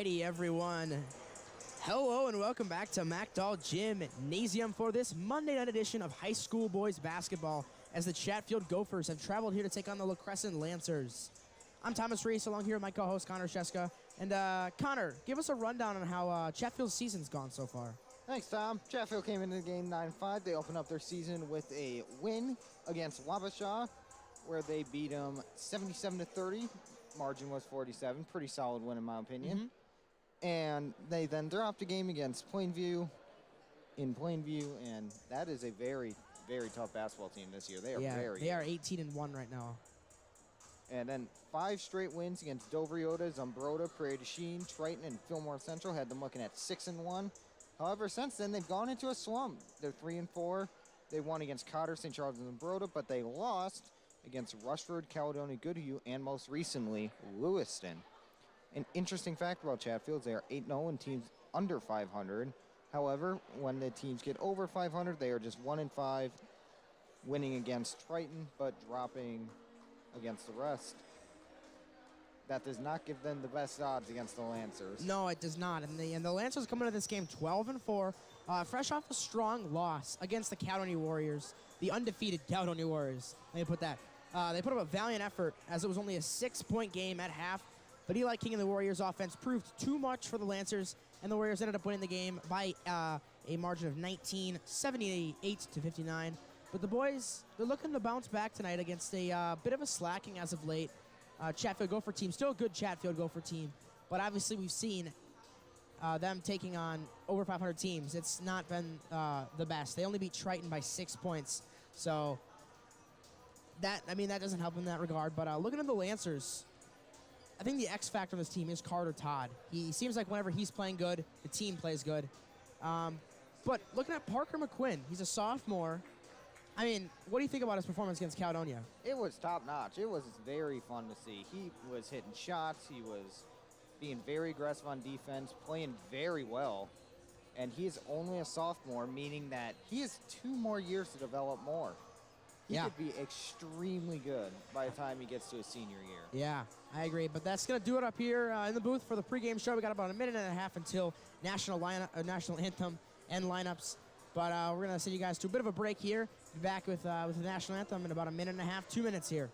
Alrighty, everyone. Hello and welcome back to MacDoll Gymnasium for this Monday night edition of high school boys basketball as the Chatfield Gophers have traveled here to take on the Crescent Lancers. I'm Thomas Reese, along here with my co-host Connor Sheska. And Connor, give us a rundown on how Chatfield's season's gone so far. Thanks, Tom. Chatfield came into the game 9-5. They opened up their season with a win against Wabasha, where they beat them 77-30. Margin was 47. Pretty solid win, in my opinion. And they then dropped a game against Plainview in Plainview, and that is a very, very tough basketball team this year. They are 18-1 right now. And then 5 straight wins against Dovrioda, Zumbrota, Prairie du Chien, Triton, and Fillmore Central. Had them looking at 6-1. However, since then, they've gone into a slump. They're 3-4. They won against Cotter, St. Charles, and Zumbrota, but they lost against Rushford, Caledonia, Goodhue, and most recently, Lewiston. An interesting fact about Chatfield, they are 8-0 in teams under 500. However, when the teams get over 500, they are just 1-5, winning against Triton, but dropping against the rest. That does not give them the best odds against the Lancers. No, it does not. And the Lancers come into this game 12-4, fresh off a strong loss against the Caledonia Warriors, the undefeated Caledonia Warriors. Let me put that. They put up a valiant effort as it was only a 6-point game at half. But Eli King and the Warriors offense proved too much for the Lancers, and the Warriors ended up winning the game by a margin of 19, 78-59. But the boys, they're looking to bounce back tonight against a bit of a slacking as of late. Chatfield Gopher team, still a good Chatfield Gopher team, but obviously we've seen them taking on over 500 teams. It's not been the best. They only beat Triton by 6 points, so that doesn't help in that regard. But looking at the Lancers, I think the X factor of this team is Carter Todd. He seems like whenever he's playing good, the team plays good. But looking at Parker McQuinn, he's a sophomore. I mean, what do you think about his performance against Caledonia? It was top-notch. It was very fun to see. He was hitting shots. He was being very aggressive on defense, playing very well. And he is only a sophomore, meaning that he has 2 more years to develop more. He could be extremely good by the time he gets to his senior year. Yeah, I agree. But that's going to do it up here in the booth for the pregame show. We got about a minute and a half until national anthem and lineups. But we're going to send you guys to a bit of a break here. Be back with the national anthem in about a minute and a half, 2 minutes here.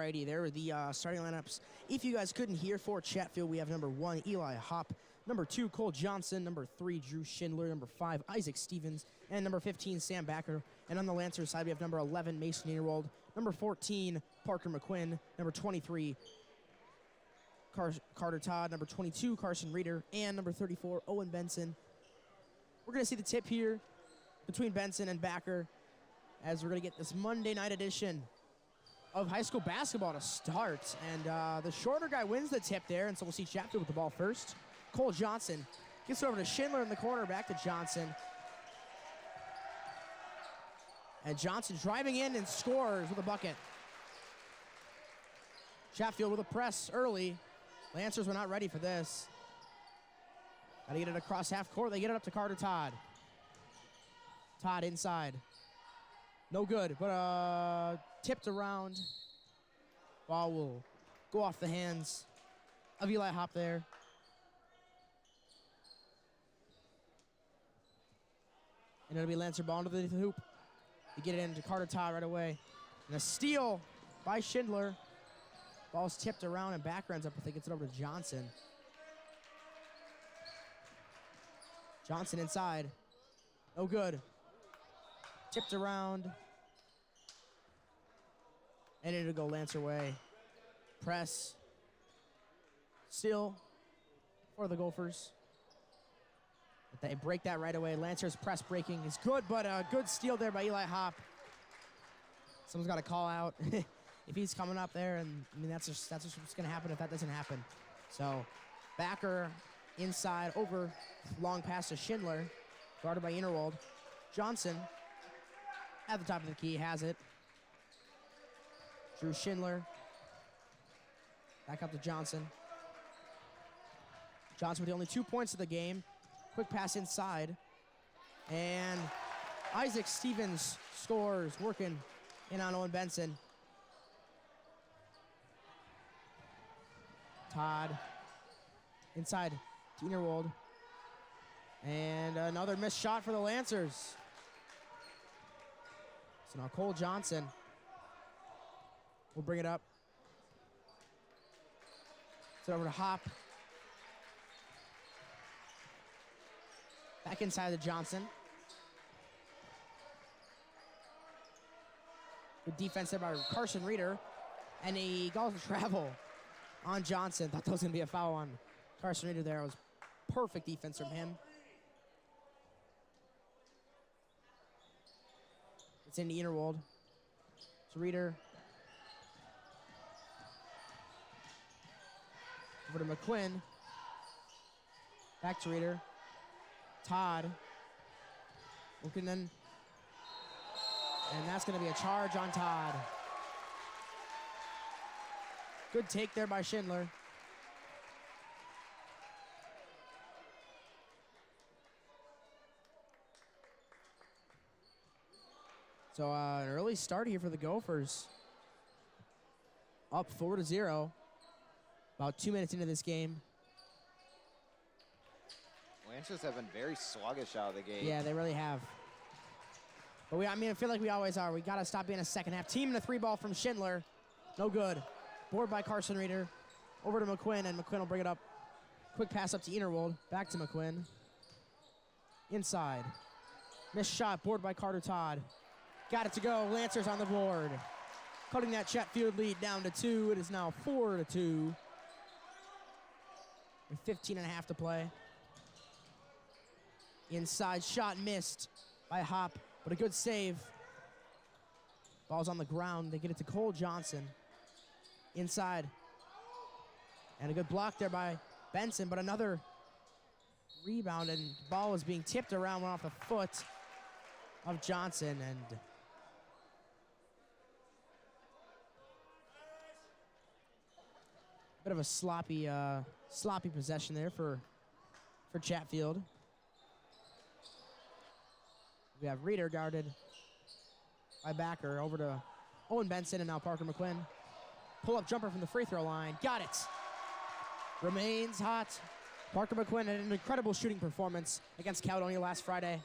Alrighty, there are the starting lineups. If you guys couldn't hear, for Chatfield, we have number 1, Eli Hopp, number 2, Cole Johnson, number 3, Drew Schindler, number 5, Isaac Stevens, and number 15, Sam Backer. And on the Lancers side, we have number 11, Mason Earwold, number 14, Parker McQuinn, number 23, Carter Todd, number 22, Carson Reeder, and number 34, Owen Benson. We're going to see the tip here between Benson and Backer as we're going to get this Monday night edition of high school basketball to start. And the shorter guy wins the tip there, and so we'll see Chatfield with the ball first. Cole Johnson gets it over to Schindler in the corner, back to Johnson. And Johnson driving in and scores with a bucket. Chatfield with a press early. Lancers were not ready for this. Gotta get it across half court. They get it up to Carter Todd. Todd inside. No good, but tipped around. Ball will go off the hands of Eli Hopp there. And it'll be Lancer ball into the hoop. You get it into Carter Todd right away. And a steal by Schindler. Ball's tipped around and Backer ends up with it. Gets it over to Johnson. Johnson inside. No good. Tipped around. And it'll go Lancer way. Press. Still for the Gophers. But they break that right away. Lancer's press breaking is good, but a good steal there by Eli Hopp. Someone's got to call out if he's coming up there, and I mean that's just what's going to happen if that doesn't happen. So Backer inside over, long pass to Schindler, guarded by Earwold. Johnson at the top of the key has it. Drew Schindler back up to Johnson. Johnson with the only 2 points of the game. Quick pass inside. And Isaac Stevens scores, working in on Owen Benson. Todd inside to Earwold. And another missed shot for the Lancers. So now Cole Johnson will bring it up. It's over to Hopp. Back inside to Johnson. Good defense there by Carson Reeder. And he goes to travel on Johnson. Thought that was going to be a foul on Carson Reeder there. It was perfect defense from him. It's into Earwold. It's Reeder. Over to McQuinn. Back to Reeder. Todd. Looking in. And that's going to be a charge on Todd. Good take there by Schindler. So an early start here for the Gophers. Up 4-0. About 2 minutes into this game. Lancers have been very sluggish out of the gate. Yeah, they really have. But I feel like we always are. We got to stop being a second half team. And a 3-ball from Schindler. No good. Board by Carson Reeder. Over to McQuinn, and McQuinn will bring it up. Quick pass up to Earwold. Back to McQuinn. Inside. Missed shot. Board by Carter Todd. Got it to go. Lancers on the board. Cutting that Chatfield lead down to 2. It is now 4-2. With 15 and a half to play. Inside shot missed by Hopp, but a good save. Ball's on the ground. They get it to Cole Johnson. Inside. And a good block there by Benson, but another rebound, and the ball was being tipped around, went off the foot of Johnson, and bit of a sloppy possession there for Chatfield. We have Reeder guarded by Backer. Over to Owen Benson, and now Parker McQuinn. Pull-up jumper from the free throw line. Got it. Remains hot. Parker McQuinn had an incredible shooting performance against Caledonia last Friday.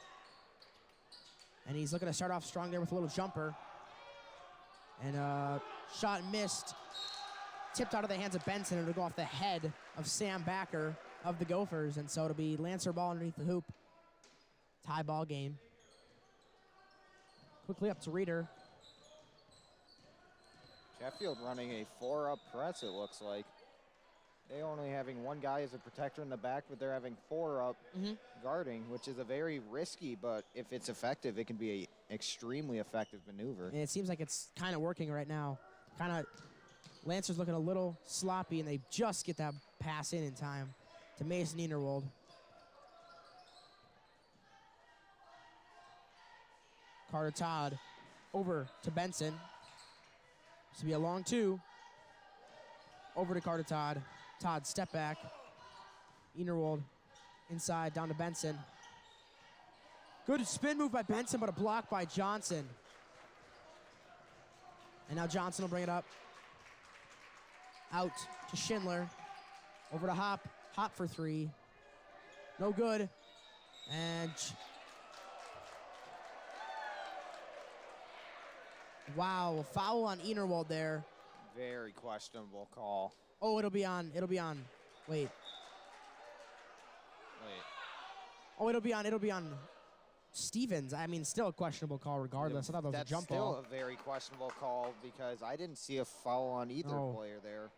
And he's looking to start off strong there with a little jumper. And Shot missed. Tipped out of the hands of Benson. It'll go off the head of Sam Backer of the Gophers. And so it'll be Lancer ball underneath the hoop. Tie ball game. Quickly up to Reeder. Chatfield running a 4-up press, it looks like. They only having one guy as a protector in the back, but they're having 4 up guarding, which is a very risky, but if it's effective, it can be an extremely effective maneuver. And it seems like it's kind of working right now. Lancer's looking a little sloppy, and they just get that pass in time to Mason Enerwold. Carter Todd over to Benson. This will be a long 2. Over to Carter Todd. Todd, step back. Enerwold inside, down to Benson. Good spin move by Benson, but a block by Johnson. And now Johnson will bring it up. Out to Schindler. Over to Hop. Hop for 3. No good. And wow, foul on Enerwold there. Very questionable call. Oh, it'll be on. Wait. Oh, it'll be on Stevens. I mean, still a questionable call regardless. I thought that was a jump ball. That's still a very questionable call because I didn't see a foul on either player there.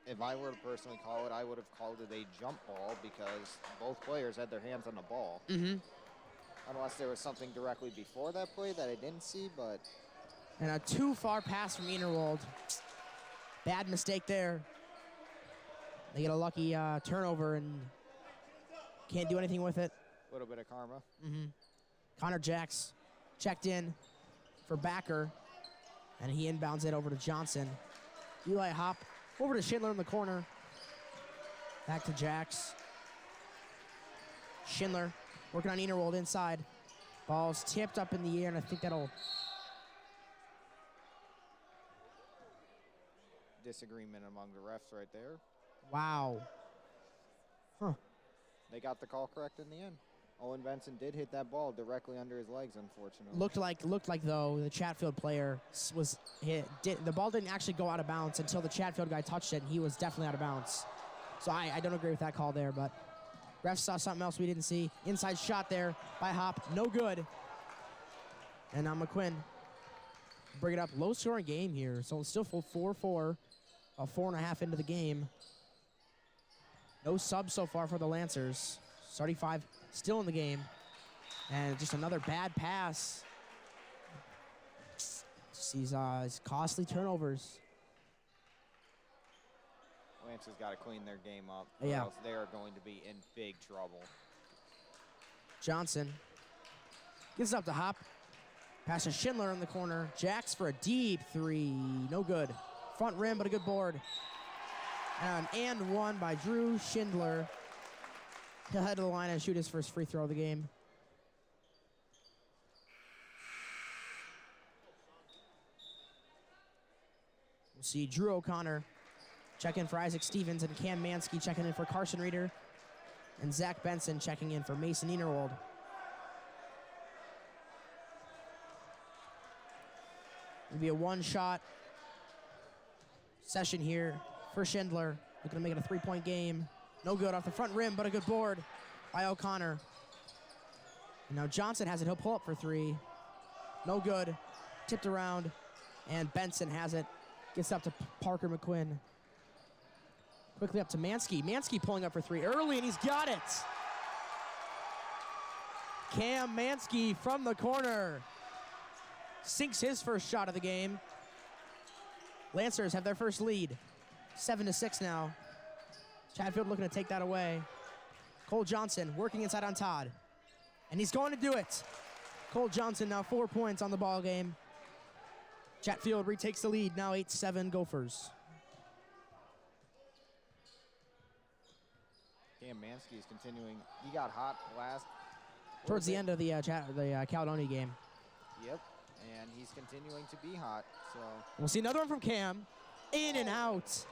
If I were to personally call it, I would have called it a jump ball because both players had their hands on the ball. Unless there was something directly before that play that I didn't see, but... And a too far pass from Enerwold. Bad mistake there. They get a lucky turnover and can't do anything with it. A little bit of karma. Connor Jacks checked in for Backer, and he inbounds it over to Johnson. Eli Hop over to Schindler in the corner. Back to Jacks. Schindler working on Enerwold inside. Ball's tipped up in the air, and I think that'll... Disagreement among the refs right there. Wow. They got the call correct in the end. Owen Benson did hit that ball directly under his legs, unfortunately. Looked like though the Chatfield player was hit. The ball didn't actually go out of bounds until the Chatfield guy touched it, and he was definitely out of bounds. So I don't agree with that call there, but refs saw something else we didn't see. Inside shot there by Hop, no good. And now McQuinn bring it up. Low scoring game here, so it's still full 4-4, 4.5 into the game. No subs so far for the Lancers. 35 still in the game. And just another bad pass. Just these costly turnovers. Lancers got to clean their game up, or Yeah. else they are going to be in big trouble. Johnson gets it up to Hop. Pass to Schindler in the corner. Jacks for a deep 3. No good. Front rim, but a good board. And one by Drew Schindler. He'll head to the line and shoot his first free throw of the game. We'll see Drew O'Connor check in for Isaac Stevens, and Cam Mansky checking in for Carson Reeder, and Zach Benson checking in for Mason Enerwold. It'll be a one-shot session here for Schindler. Looking to make it a 3-point game. No good off the front rim, but a good board by O'Connor. And now Johnson has it. He'll pull up for 3. No good. Tipped around, and Benson has it. Gets up to Parker McQuinn. Quickly up to Mansky. Mansky pulling up for 3 early, and he's got it. Cam Mansky from the corner sinks his first shot of the game. Lancers have their first lead. 7-6 now. Chatfield looking to take that away. Cole Johnson working inside on Todd. And he's going to do it. Cole Johnson now 4 points on the ball game. Chatfield retakes the lead, now 8-7 Gophers. Cam Mansky is continuing. He got hot last. Towards the end of the Caledonia game. Yep, and he's continuing to be hot. So we'll see another one from Cam. In and out.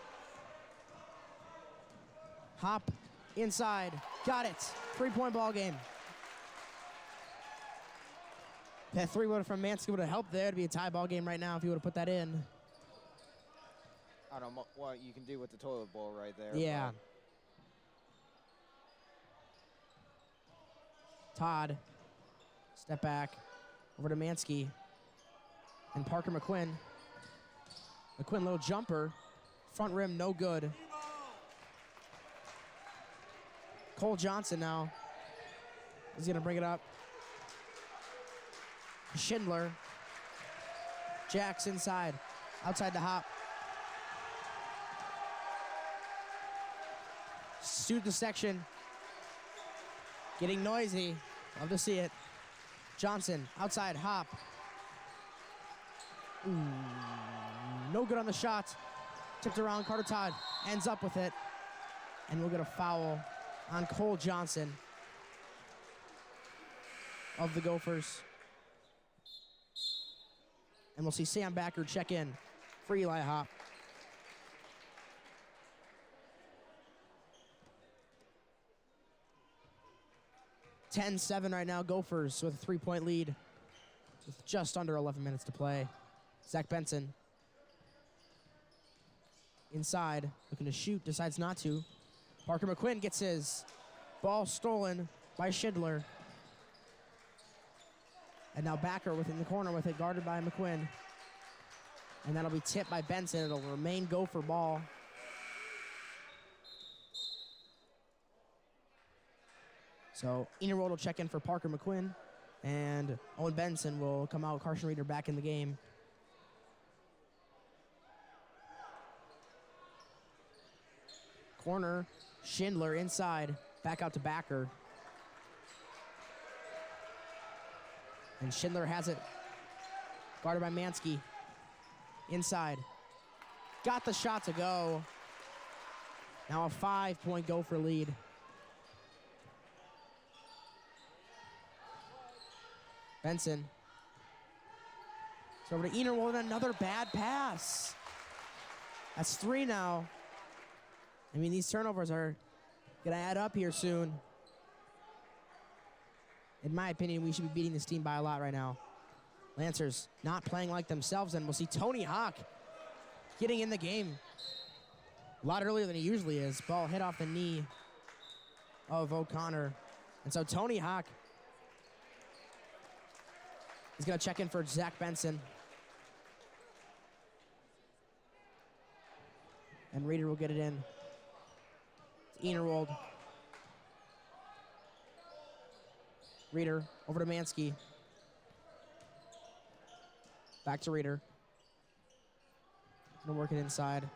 Hop inside. Got it. 3-point ball game. That 3 would from Mansky would have helped there to be a tie ball game right now if he would have put that in. I don't know what you can do with the toilet bowl right there. Yeah. Todd, step back, over to Mansky. And Parker McQuinn. McQuinn, little jumper. Front rim, no good. Cole Johnson now. He's going to bring it up. Schindler. Jacks inside. Outside the hop. Student section. Getting noisy. Love to see it. Johnson, outside, hop. Ooh, no good on the shot. Tipped around, Carter Todd ends up with it. And we'll get a foul on Cole Johnson of the Gophers. And we'll see Sam Backer check in for Eli Hop. (10-7) right now, Gophers with a 3-point lead with just under 11 minutes to play. Zach Benson inside, looking to shoot, decides not to. Parker McQuinn gets his ball stolen by Schindler. And now Backer within the corner with it, guarded by McQuinn. And that'll be tipped by Benson. It'll remain Gopher ball. So Enerold will check in for Parker McQuinn, and Owen Benson will come out. Carson Reeder back in the game. Corner, Schindler inside, back out to Backer. And Schindler has it, guarded by Mansky. Inside, got the shot to go. Now a 5-point Gopher lead. Benson. It's over to Enerold, another bad pass. That's 3 now. I mean, these turnovers are going to add up here soon. In my opinion, we should be beating this team by a lot right now. Lancers not playing like themselves, and we'll see Tony Hawk getting in the game a lot earlier than he usually is. Ball hit off the knee of O'Connor. And so Tony Hawk is going to check in for Zach Benson. And Reeder will get it in. It's Enerold. Reeder over to Mansky. Back to Reeder. Gonna work it inside.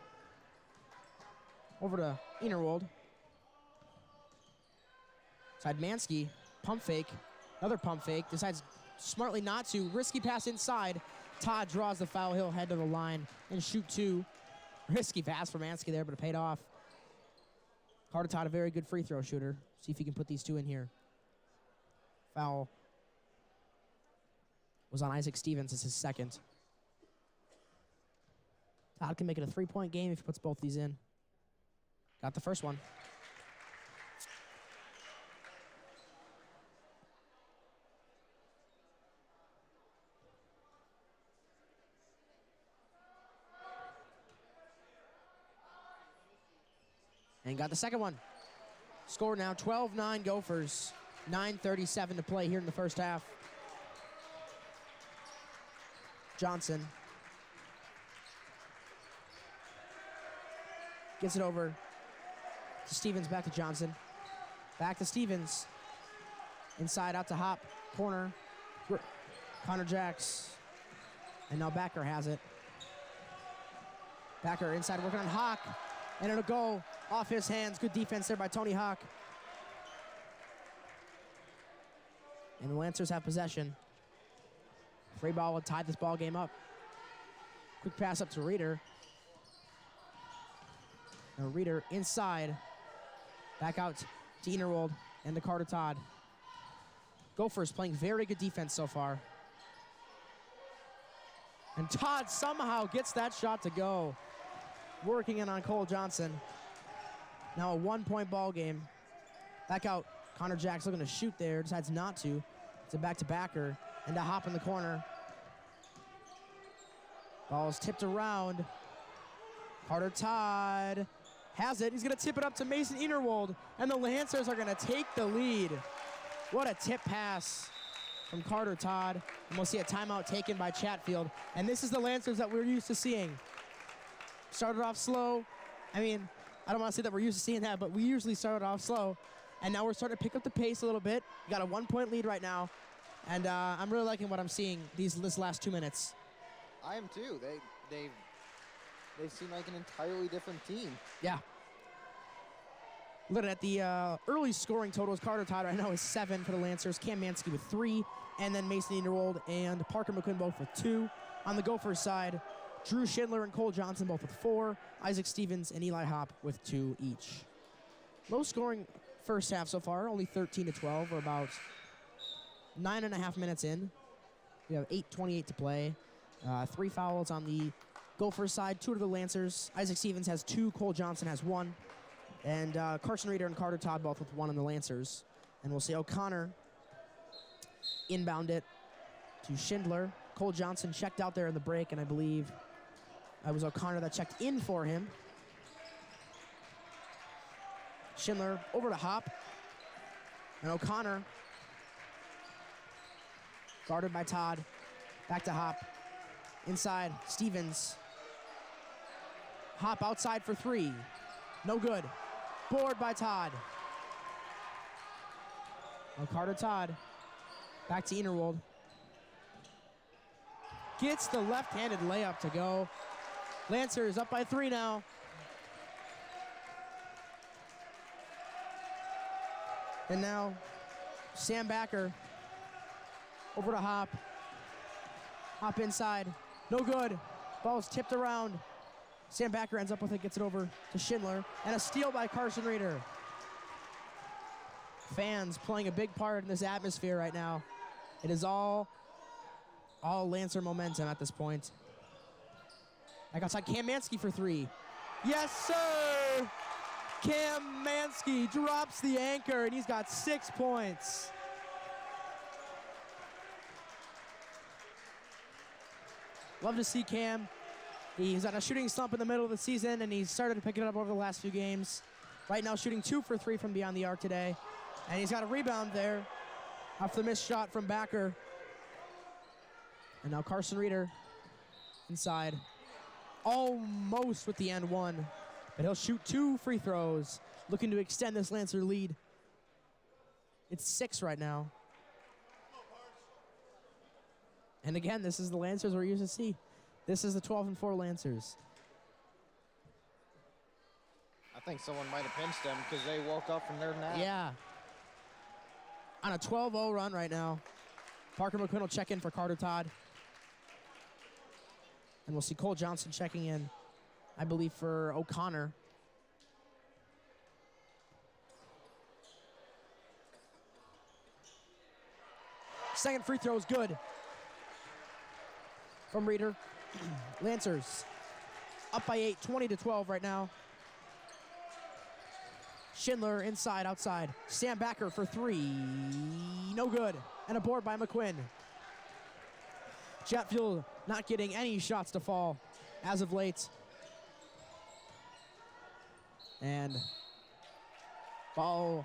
Over to Enerold. Side Mansky. Pump fake. Another pump fake. Decides smartly not to. Risky pass inside. Todd draws the foul. He'll head to the line and shoot 2. Risky pass for Mansky there, but it paid off. Carter Todd, a very good free throw shooter. See if he can put these 2 in here. Foul was on Isaac Stevens. It's his second. Todd can make it a 3-point game if he puts both these in. Got the first one. And got the second one. Score now 12-9 Gophers. 9:37 to play here in the first half. Johnson gets it over to Stevens, back to Johnson. Back to Stevens. Inside out to Hop. Corner. Connor Jacks. And now Backer has it. Backer inside working on Hawk. And it'll go off his hands. Good defense there by Tony Hawk. And the Lancers have possession. Free ball would tie this ball game up. Quick pass up to Reeder. Now Reeder inside. Back out to Enerold and to Carter Todd. Gophers playing very good defense so far. And Todd somehow gets that shot to go. Working in on Cole Johnson. Now a 1-point ball game. Back out. Connor Jacks looking to shoot there. Decides not to. It's a back to Backer. And a Hop in the corner. Ball is tipped around. Carter Todd has it. He's going to tip it up to Mason Innerwold, and the Lancers are going to take the lead. What a tip pass from Carter Todd. And we'll see a timeout taken by Chatfield. And this is the Lancers that we're used to seeing. Started off slow. I mean, I don't want to say that we're used to seeing that, but we usually started off slow. And now we're starting to pick up the pace a little bit. We got a 1-point lead right now. And I'm really liking what I'm seeing this last 2 minutes. I am too. They seem like an entirely different team. Yeah. Looking at the early scoring totals, Carter Todd right now is 7 for the Lancers, Cam Mansky with 3, and then Mason Innerwold and Parker McQuinn both with 2. On the Gophers side, Drew Schindler and Cole Johnson both with 4, Isaac Stevens and Eli Hopp with 2 each. Low scoring first half so far, only 13-12. We're about 9.5 minutes in. We have 8:28 to play. 3 fouls on the Gophers side, 2 to the Lancers. Isaac Stevens has 2, Cole Johnson has 1. And Carson Reeder and Carter Todd both with 1 on the Lancers. And we'll see O'Connor inbound it to Schindler. Cole Johnson checked out there in the break, and I believe it was O'Connor that checked in for him. Schindler over to Hopp. And O'Connor guarded by Todd. Back to Hopp. Inside, Stevens. Hopp outside for 3. No good. Board by Todd. Now Carter Todd. Back to Innerwold. Gets the left-handed layup to go. Lancers up by 3 now. And now Sam Backer over to Hopp. Hopp inside. No good. Ball's tipped around. Sam Backer ends up with it, gets it over to Schindler, and a steal by Carson Reeder. Fans playing a big part in this atmosphere right now. It is all Lancer momentum at this point. Back outside, Cam Mansky for 3. Yes, sir! Cam Mansky drops the anchor, and he's got 6 points. Love to see Cam. He's on a shooting slump in the middle of the season, and he's started to pick it up over the last few games. Right now, shooting 2 for 3 from beyond the arc today. And he's got a rebound there off the missed shot from Backer. And now Carson Reeder inside. Almost with the end one, but he'll shoot 2 free throws, looking to extend this Lancer lead. It's 6 right now. And again, this is the Lancers we're used to see. This is the 12-4 Lancers. I think someone might have pinched them because they woke up from their nap. Yeah. On a 12-0 run right now. Parker McQuinn will check in for Carter Todd. And we'll see Cole Johnson checking in, I believe, for O'Connor. Second free throw is good from Reeder. Lancers up by 8, 20-12 right now. Schindler inside, outside. Sam Backer for 3. No good. And a board by McQuinn. Chatfield not getting any shots to fall as of late. And ball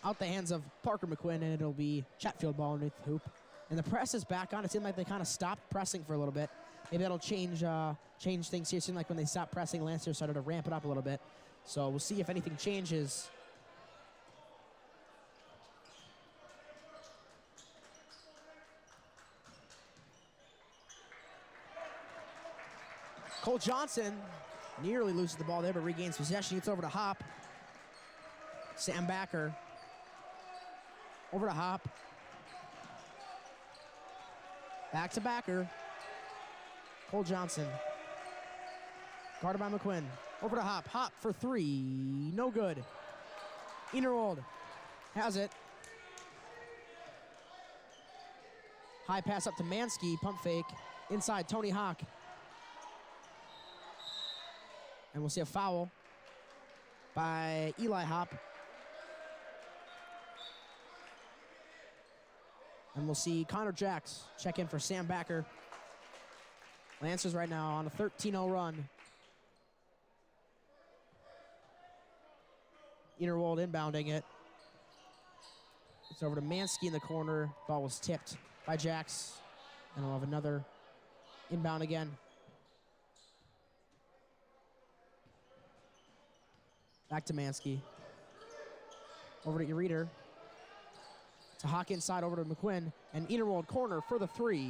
out the hands of Parker McQuinn, and it'll be Chatfield ball underneath the hoop. And the press is back on. It seemed like they kind of stopped pressing for a little bit. Maybe that'll change things here. It seemed like when they stopped pressing, Lancers started to ramp it up a little bit. So we'll see if anything changes. Cole Johnson nearly loses the ball there, but regains possession. Gets over to Hopp. Sam Backer over to Hopp. Back to Backer. Cole Johnson. Guarded by McQuinn. Over to Hopp. Hopp for 3. No good. Innerwold has it. High pass up to Mansky. Pump fake. Inside, Tony Hawk. And we'll see a foul by Eli Hopp. And we'll see Connor Jacks check in for Sam Backer. Lancers right now on a 13-0 run. Innerwold inbounding it. It's over to Mansky in the corner. Ball was tipped by Jax. And we'll have another inbound again. Back to Mansky. Over to Ereater. To Hawk inside, over to McQuinn. And Innerwold corner for the three.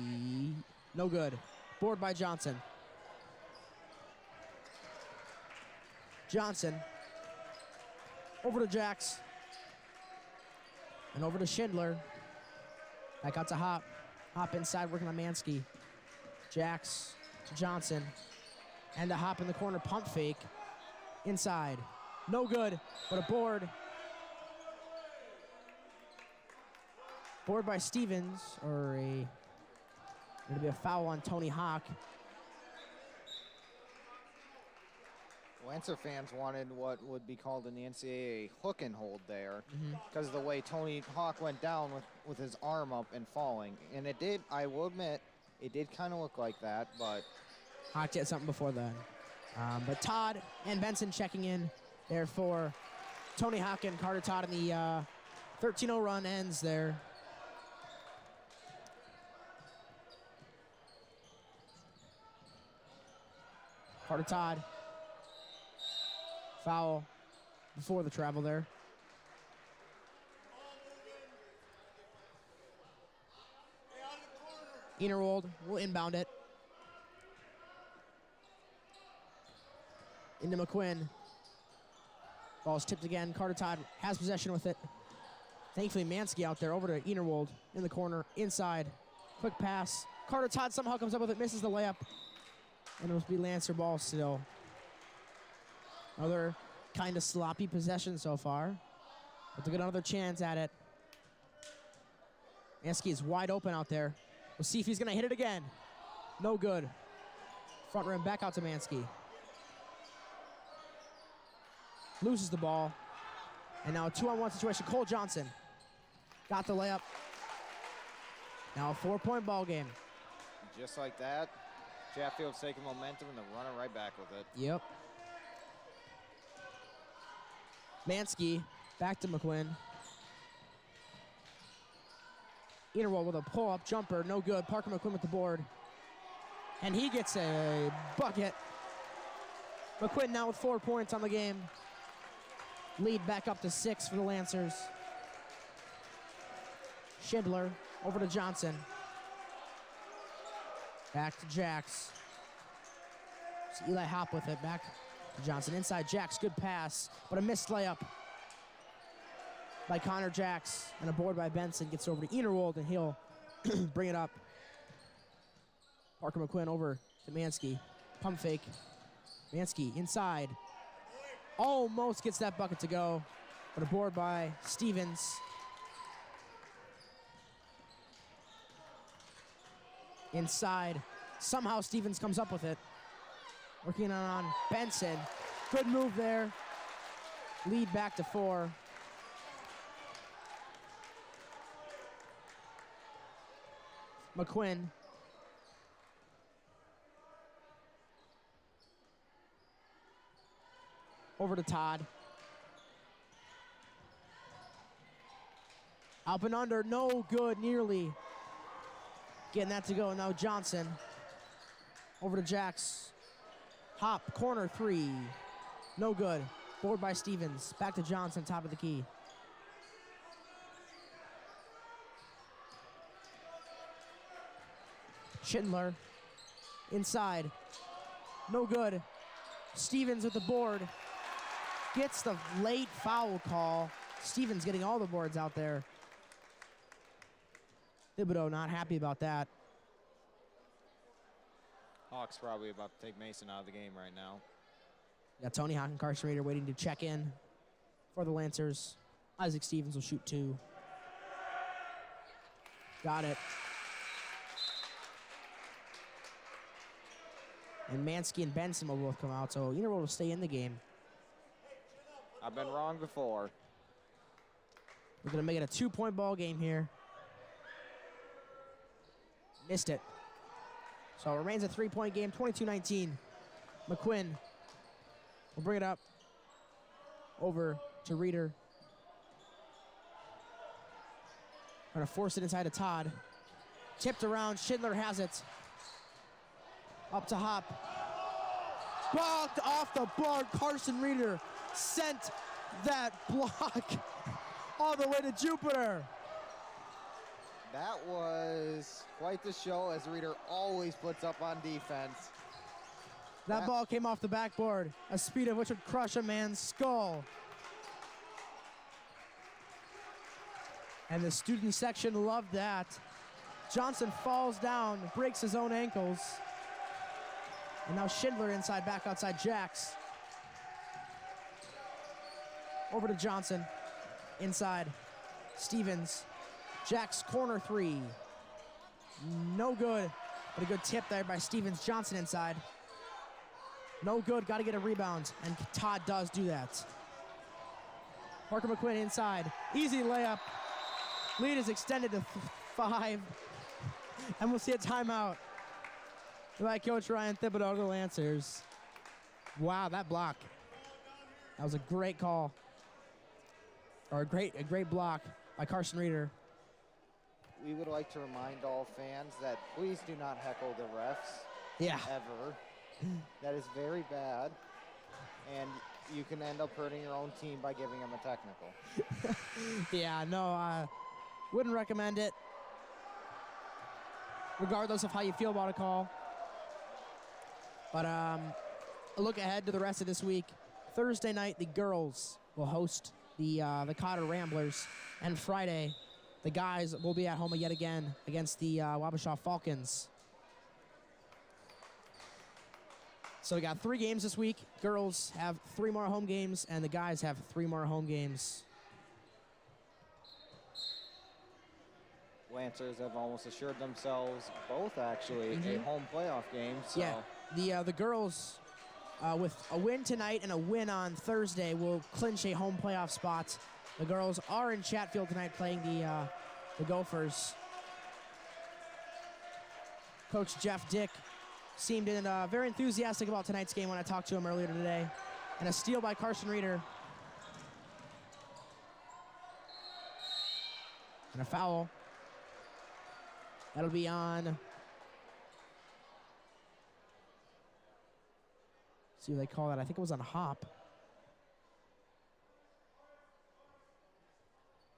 No good. Board by Johnson. Johnson. Over to Jax. And over to Schindler. Back out to Hop. Hop inside, working on Mansky. Jax to Johnson. And to Hop in the corner, pump fake. Inside. No good, but a board. Board by Stevens, or going to be a foul on Tony Hawk. Lancer fans wanted what would be called in the NCAA hook and hold there because of the way Tony Hawk went down with his arm up and falling. And it did, I will admit, it did kind of look like that, but... Hawk did something before then. But Todd and Benson checking in there for Tony Hawk and Carter Todd, in the 13-0 run ends there. Carter Todd. Foul before the travel there. Innerwold will inbound it. Into McQuinn. Ball's tipped again. Carter Todd has possession with it. Thankfully, Mansky out there over to Innerwold in the corner, inside. Quick pass. Carter Todd somehow comes up with it, misses the layup. And it'll be Lancer ball still. Another kind of sloppy possession so far. But they'll get another chance at it. Mansky is wide open out there. We'll see if he's going to hit it again. No good. Front rim back out to Mansky. Loses the ball. And now a 2-on-1 situation. Cole Johnson got the layup. Now a 4-point ball game. Just like that, Chatfield's taking momentum and they're running right back with it. Yep. Mansky back to McQuinn. Innerwold with a pull-up jumper, no good. Parker McQuinn with the board. And he gets a bucket. McQuinn now with 4 points on the game. Lead back up to 6 for the Lancers. Schindler over to Johnson. Back to Jax. It's Eli Hop with it, back to Johnson. Inside Jax, good pass, but a missed layup by Connor Jax. And a board by Benson, gets over to Innerwold, and he'll bring it up. Parker McQuinn over to Mansky. Pump fake. Mansky inside. Almost gets that bucket to go, but a board by Stevens. Inside. Somehow Stevens comes up with it. Working on Benson. Good move there. Lead back to 4. McQuinn. Over to Todd. Up and under, no good, nearly. Getting that to go, now Johnson. Over to Jax. Hop, corner 3. No good. Board by Stevens. Back to Johnson, top of the key. Schindler. Inside. No good. Stevens with the board. Gets the late foul call. Stevens getting all the boards out there. Thibodeau not happy about that. Hawks probably about to take Mason out of the game right now. Got Tony Hawk and Carson Reader waiting to check in for the Lancers. Isaac Stevens will shoot 2. Got it. And Mansky and Benson will both come out, so Innerwold will stay in the game. I've been wrong before. We're going to make it a 2-point ball game here. Missed it. So it remains a 3-point game, 22-19. McQuinn will bring it up. over to Reeder. Trying to force it inside to Todd. Tipped around, Schindler has it. Up to Hop. Blocked off the board, Carson Reeder sent that block all the way to Jupiter. That was quite the show, as Reeder always puts up on defense. That ball came off the backboard, a speed of which would crush a man's skull. And the student section loved that. Johnson falls down, breaks his own ankles. And now Schindler inside, back outside Jax. Over to Johnson, inside. Stevens, Jax corner three. No good, but a good tip there by Stevens. Johnson inside. No good, gotta get a rebound, and Todd does do that. Parker McQuinn inside, easy layup. Lead is extended to 5, and we'll see a timeout by Coach Ryan Thibodeau of the Lancers. Wow, that block. That was a great call. Or a great block by Carson Reeder. We would like to remind all fans that please do not heckle the refs. Yeah. Ever. That is very bad. And you can end up hurting your own team by giving them a technical. Yeah, no, wouldn't recommend it. Regardless of how you feel about a call. But a look ahead to the rest of this week. Thursday night, the girls will host the Cotter Ramblers, and Friday, the guys will be at home yet again against the Wabasha Falcons. So we got 3 games this week. Girls have 3 more home games, and the guys have 3 more home games. Lancers have almost assured themselves both, actually, a home playoff game. So. Yeah, the girls, with a win tonight and a win on Thursday, will clinch a home playoff spot. The girls are in Chatfield tonight playing the Gophers. Coach Jeff Dick seemed very enthusiastic about tonight's game when I talked to him earlier today. And a steal by Carson Reeder. And a foul. That'll be on. See what they call that. I think it was on Hop.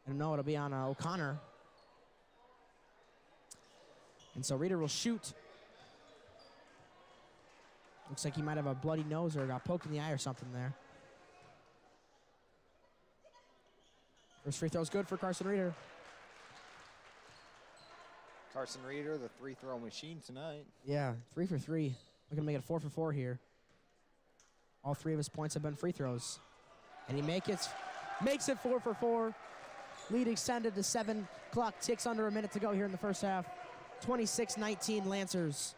I don't know. It'll be on O'Connor. And so Reeder will shoot. Looks like he might have a bloody nose or got poked in the eye or something there. First free throw's good for Carson Reeder. Carson Reeder, the 3-throw machine tonight. Yeah, 3 for 3. We're going to make it 4 for 4 here. All 3 of his points have been free throws. And he makes it 4 for 4. Lead extended to 7. Clock ticks under a minute to go here in the first half. 26-19 Lancers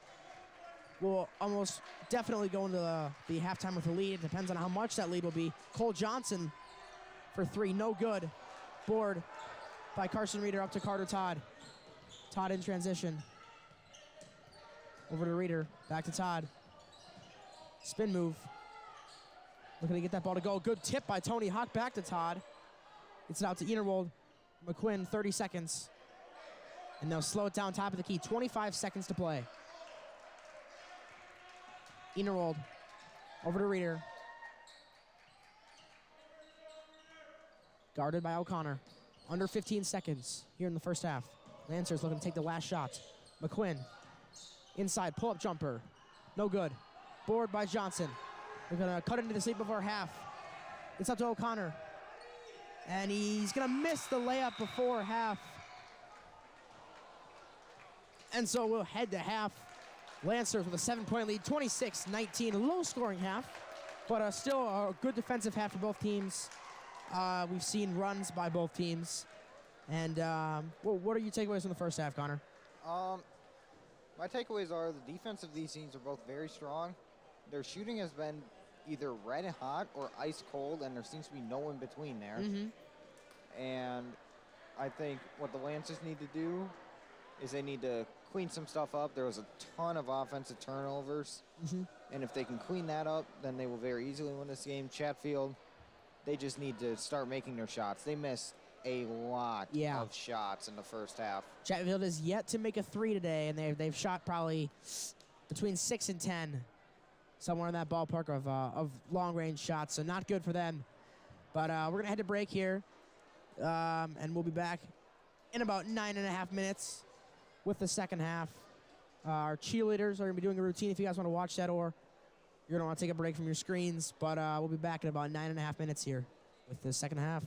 will almost definitely go into the halftime with a lead. It depends on how much that lead will be. Cole Johnson for 3, no good. Board by Carson Reeder up to Carter Todd. Todd in transition. Over to Reeder, back to Todd. Spin move. Looking to get that ball to go. Good tip by Tony Hawk, back to Todd. It's out to Enerwold. McQuinn, 30 seconds. And they'll slow it down top of the key. 25 seconds to play. Enerwold, over to Reeder. Guarded by O'Connor. Under 15 seconds here in the first half. Lancers looking to take the last shot. McQuinn, inside, pull-up jumper. No good. Board by Johnson. They're gonna cut into the sleep before half. It's up to O'Connor. And he's gonna miss the layup before half. And so we'll head to half. Lancers with a 7-point lead, 26-19, a low-scoring half, but still a good defensive half for both teams. We've seen runs by both teams. And what are your takeaways from the first half, Connor? My takeaways are the defense of these teams are both very strong. Their shooting has been either red hot or ice cold, and there seems to be no in between there. And I think what the Lancers need to do is they need to clean some stuff up. There was a ton of offensive turnovers. And if they can clean that up, then they will very easily win this game. Chatfield they just need to start making their shots. They missed a lot of shots in the first half. Chatfield has yet to make a 3 today, and they've shot probably between 6 and 10, somewhere in that ballpark of long-range shots, so not good for them. But we're going to head to break here, and we'll be back in about 9.5 minutes with the second half. Our cheerleaders are going to be doing a routine if you guys want to watch that, or you're going to want to take a break from your screens. But we'll be back in about 9.5 minutes here with the second half.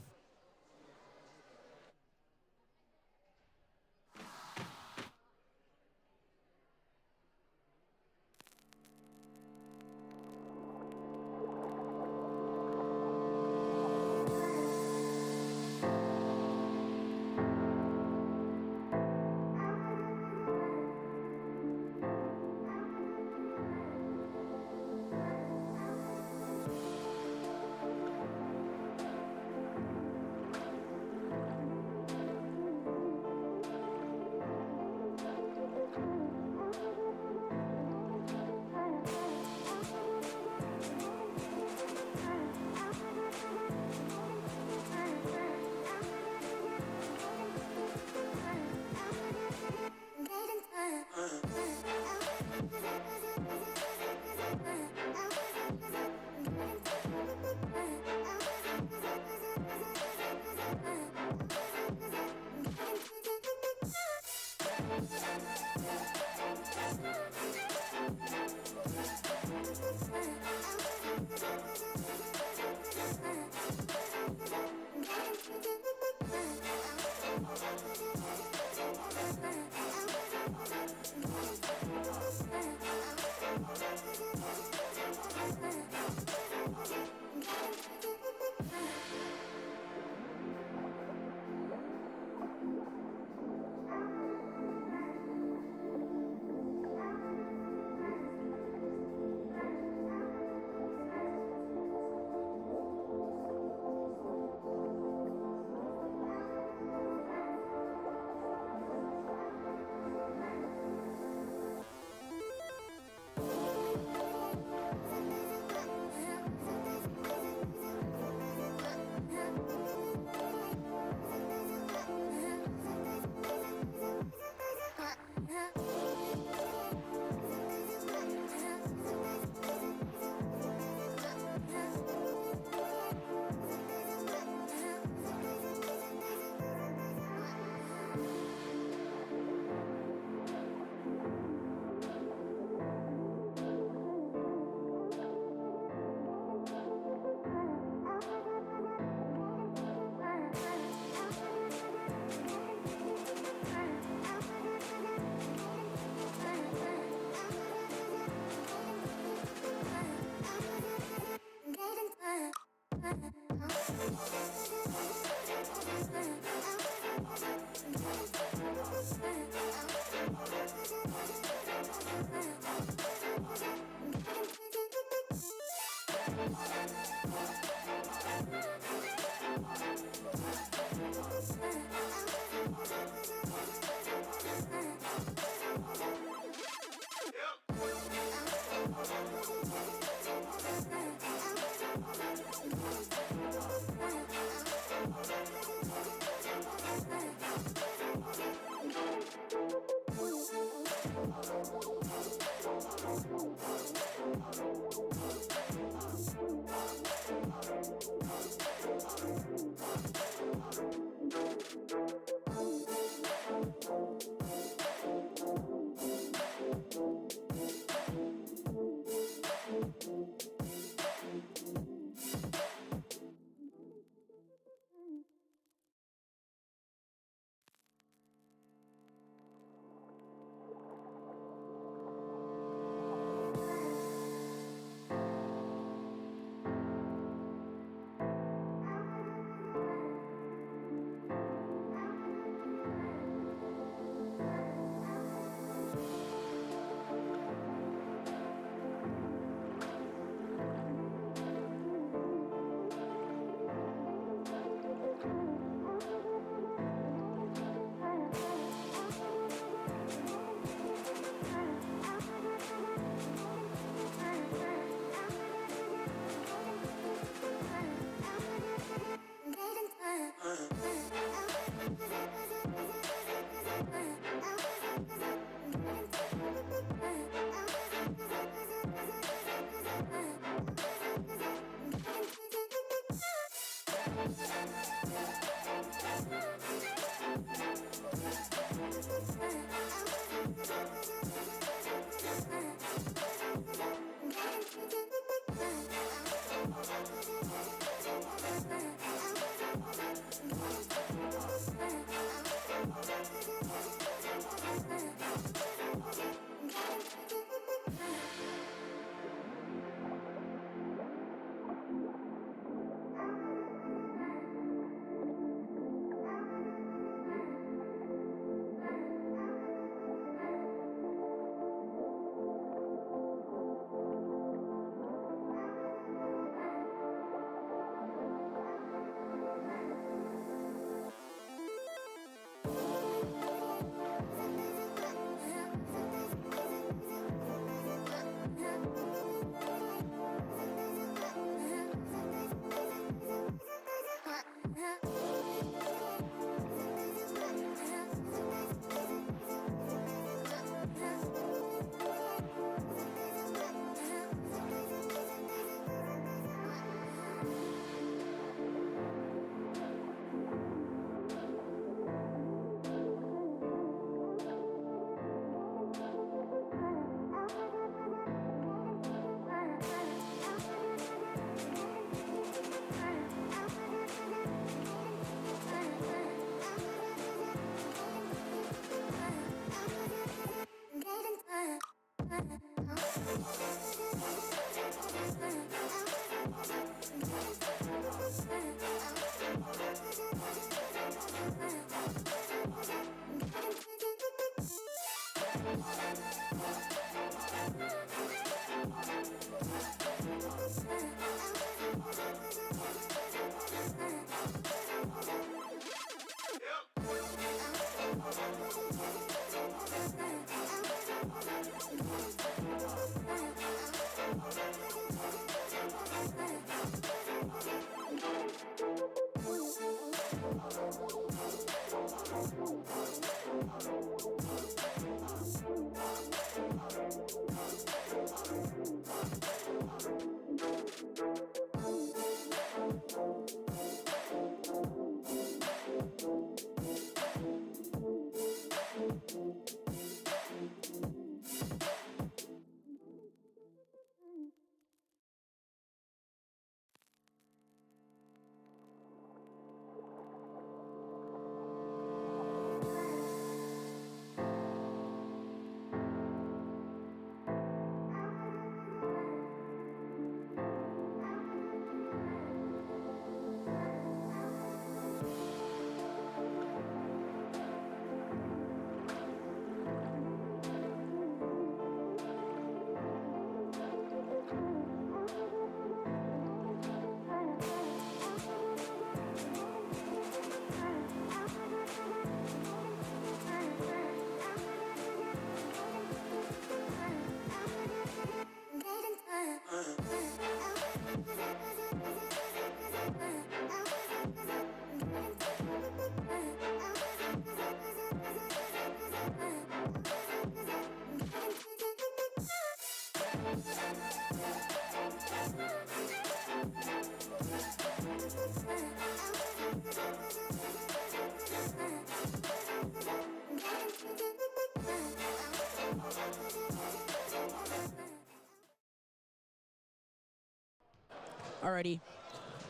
Alrighty,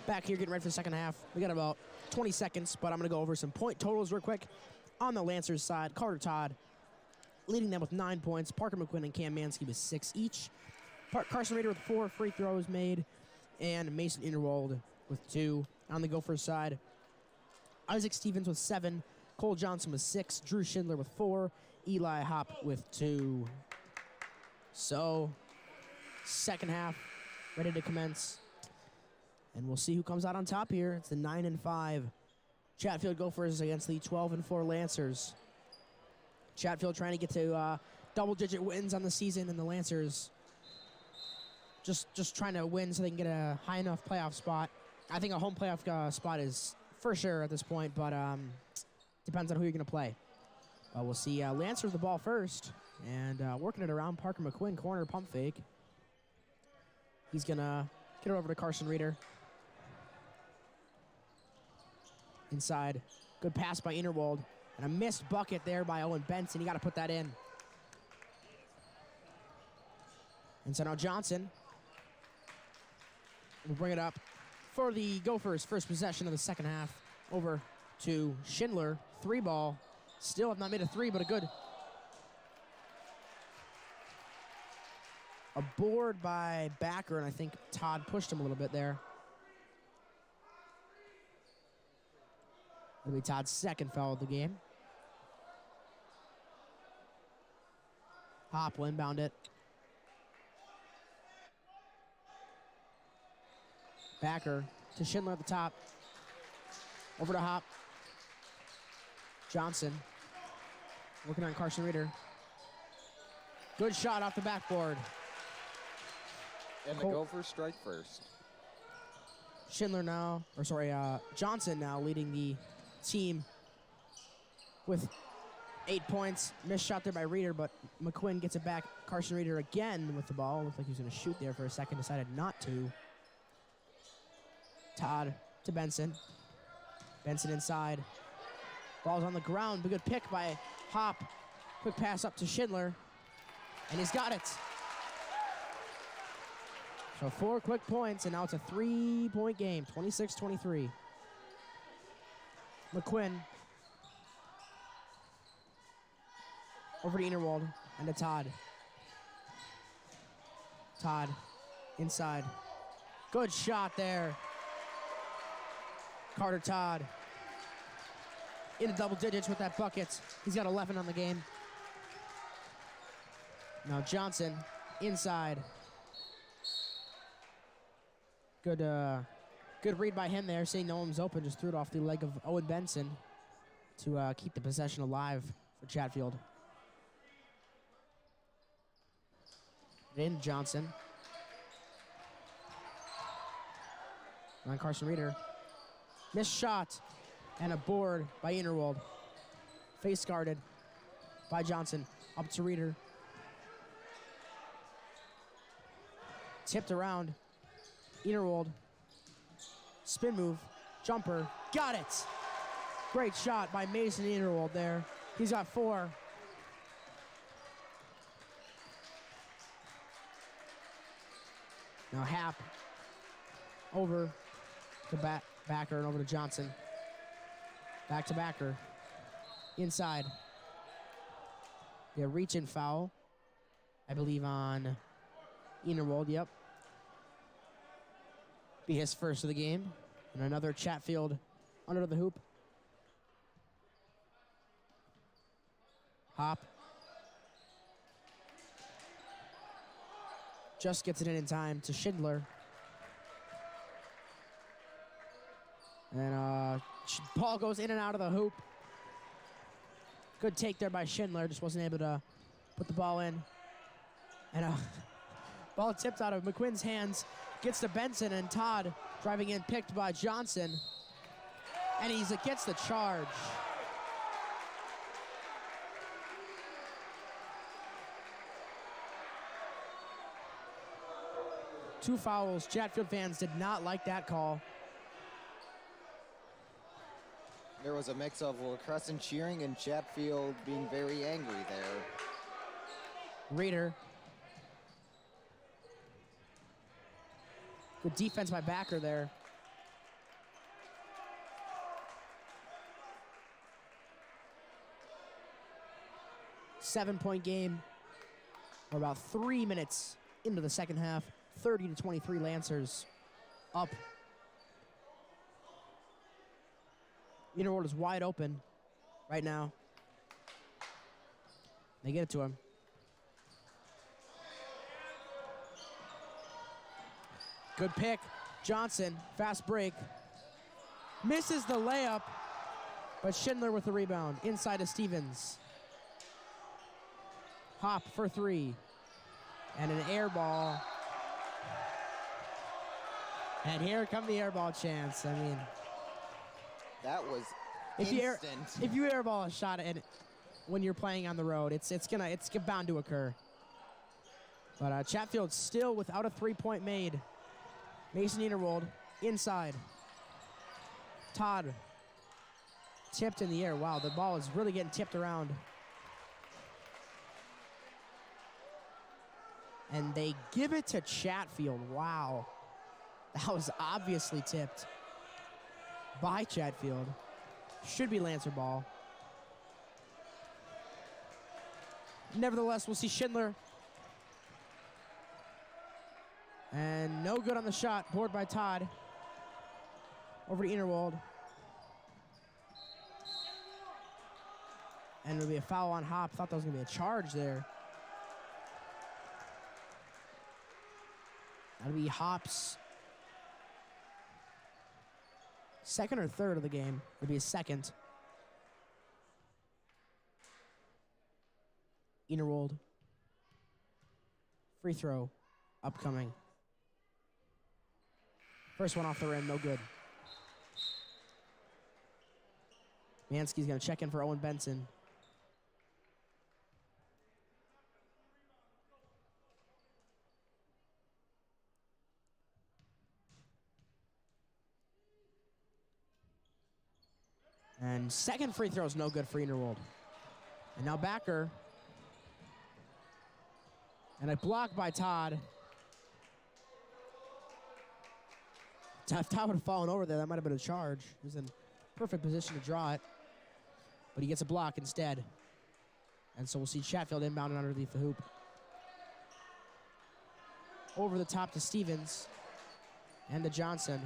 back here getting ready for the second half. We got about 20 seconds, but I'm going to go over some point totals real quick. On the Lancers side, Carter Todd leading them with 9 points. Parker McQuinn and Cam Mansky with 6 each. Carson Reeder with 4 free throws made, and Mason Interwald with 2. On the Gophers side, Isaac Stevens with 7, Cole Johnson with 6, Drew Schindler with 4, Eli Hopp with 2. So, second half ready to commence. And we'll see who comes out on top here. It's the 9-5 Chatfield Gophers against the 12-4 Lancers. Chatfield trying to get to double-digit wins on the season, and the Lancers just trying to win so they can get a high enough playoff spot. I think a home playoff spot is for sure at this point, but depends on who you're going to play. We'll see Lancers the ball first, and working it around Parker McQuinn, corner pump fake. He's going to get it over to Carson Reeder. inside. Good pass by Interwold. And a missed bucket there by Owen Benson. You got to put that in. And so now Johnson will bring it up for the Gophers' first possession of the second half. Over to Schindler. 3-ball. Still have not made a three, but a good. A board by Backer, and I think Todd pushed him a little bit there. It'll be Todd's second foul of the game. Hop will inbound it. Backer to Schindler at the top. Over to Hop. Johnson working on Carson Reeder. Good shot off the backboard. And the Gophers strike first. Schindler now, or sorry, Johnson now leading the team with 8 points. Missed shot there by Reeder, but McQuinn gets it back. Carson Reeder again with the ball. Looked like he was going to shoot there for a second, decided not to. Todd to Benson. Benson inside. Ball's on the ground, but good pick by Hop. Quick pass up to Schindler, and he's got it. So 4 quick points, and now it's a 3-point game, 26-23. McQuinn over to Interwold and to Todd. Todd inside. Good shot there. Carter Todd in the double digits with that bucket. He's got 11 on the game. Now Johnson inside. Good read by him there, seeing no one was open, just threw it off the leg of Owen Benson to keep the possession alive for Chatfield. In Johnson. On Carson Reeder. Missed shot and a board by Interwold. Face guarded by Johnson. Up to Reeder. Tipped around. Interwold. Spin move. Jumper. Got it! Great shot by Mason Interwold there. He's got 4. Now Hap over to Backer and over to Johnson. Back to Backer. Inside. Yeah, reach and foul. I believe on Interwold, yep. Be his first of the game. And another Chatfield under the hoop. Hop. Just gets it in time to Schindler. And ball goes in and out of the hoop. Good take there by Schindler. Just wasn't able to put the ball in. And ball tipped out of McQuinn's hands. Gets to Benson, and Todd driving in, picked by Johnson. And he gets the charge. Two fouls. Chatfield fans did not like that call. There was a mix of Crescent cheering and Chatfield being very angry there. Reeder. Good defense by Backer there. Seven-point game. We're about 3 minutes into the second half. 30-23 Lancers up. Interwold is wide open right now. They get it to him. Good pick. Johnson, fast break. Misses the layup, but Schindler with the rebound. Inside to Stevens. Hop for 3. And an air ball. And here come the air ball chants. I mean, that was if instant. If you airball a shot at when you're playing on the road, it's bound to occur. But Chatfield still without a 3-point made. Mason Interwold inside. Todd tipped in the air. Wow, the ball is really getting tipped around. And they give it to Chatfield. Wow. That was obviously tipped by Chatfield. Should be Lancer ball. Nevertheless, we'll see Schindler. And no good on the shot. Board by Todd. Over to Innerwald. And it'll be a foul on Hop. Thought that was going to be a charge there. That'll be Hop's second or third of the game. It'll be his second. Innerwald. Free throw. Upcoming. First one off the rim. No good. Mansky's going to check in for Owen Benson. And second free throw is no good for Innerwald. And now Backer. And a block by Todd. If Todd would have fallen over there, that might have been a charge. He was in perfect position to draw it. But he gets a block instead. And so we'll see Chatfield inbound and underneath the hoop. Over the top to Stevens. And to Johnson.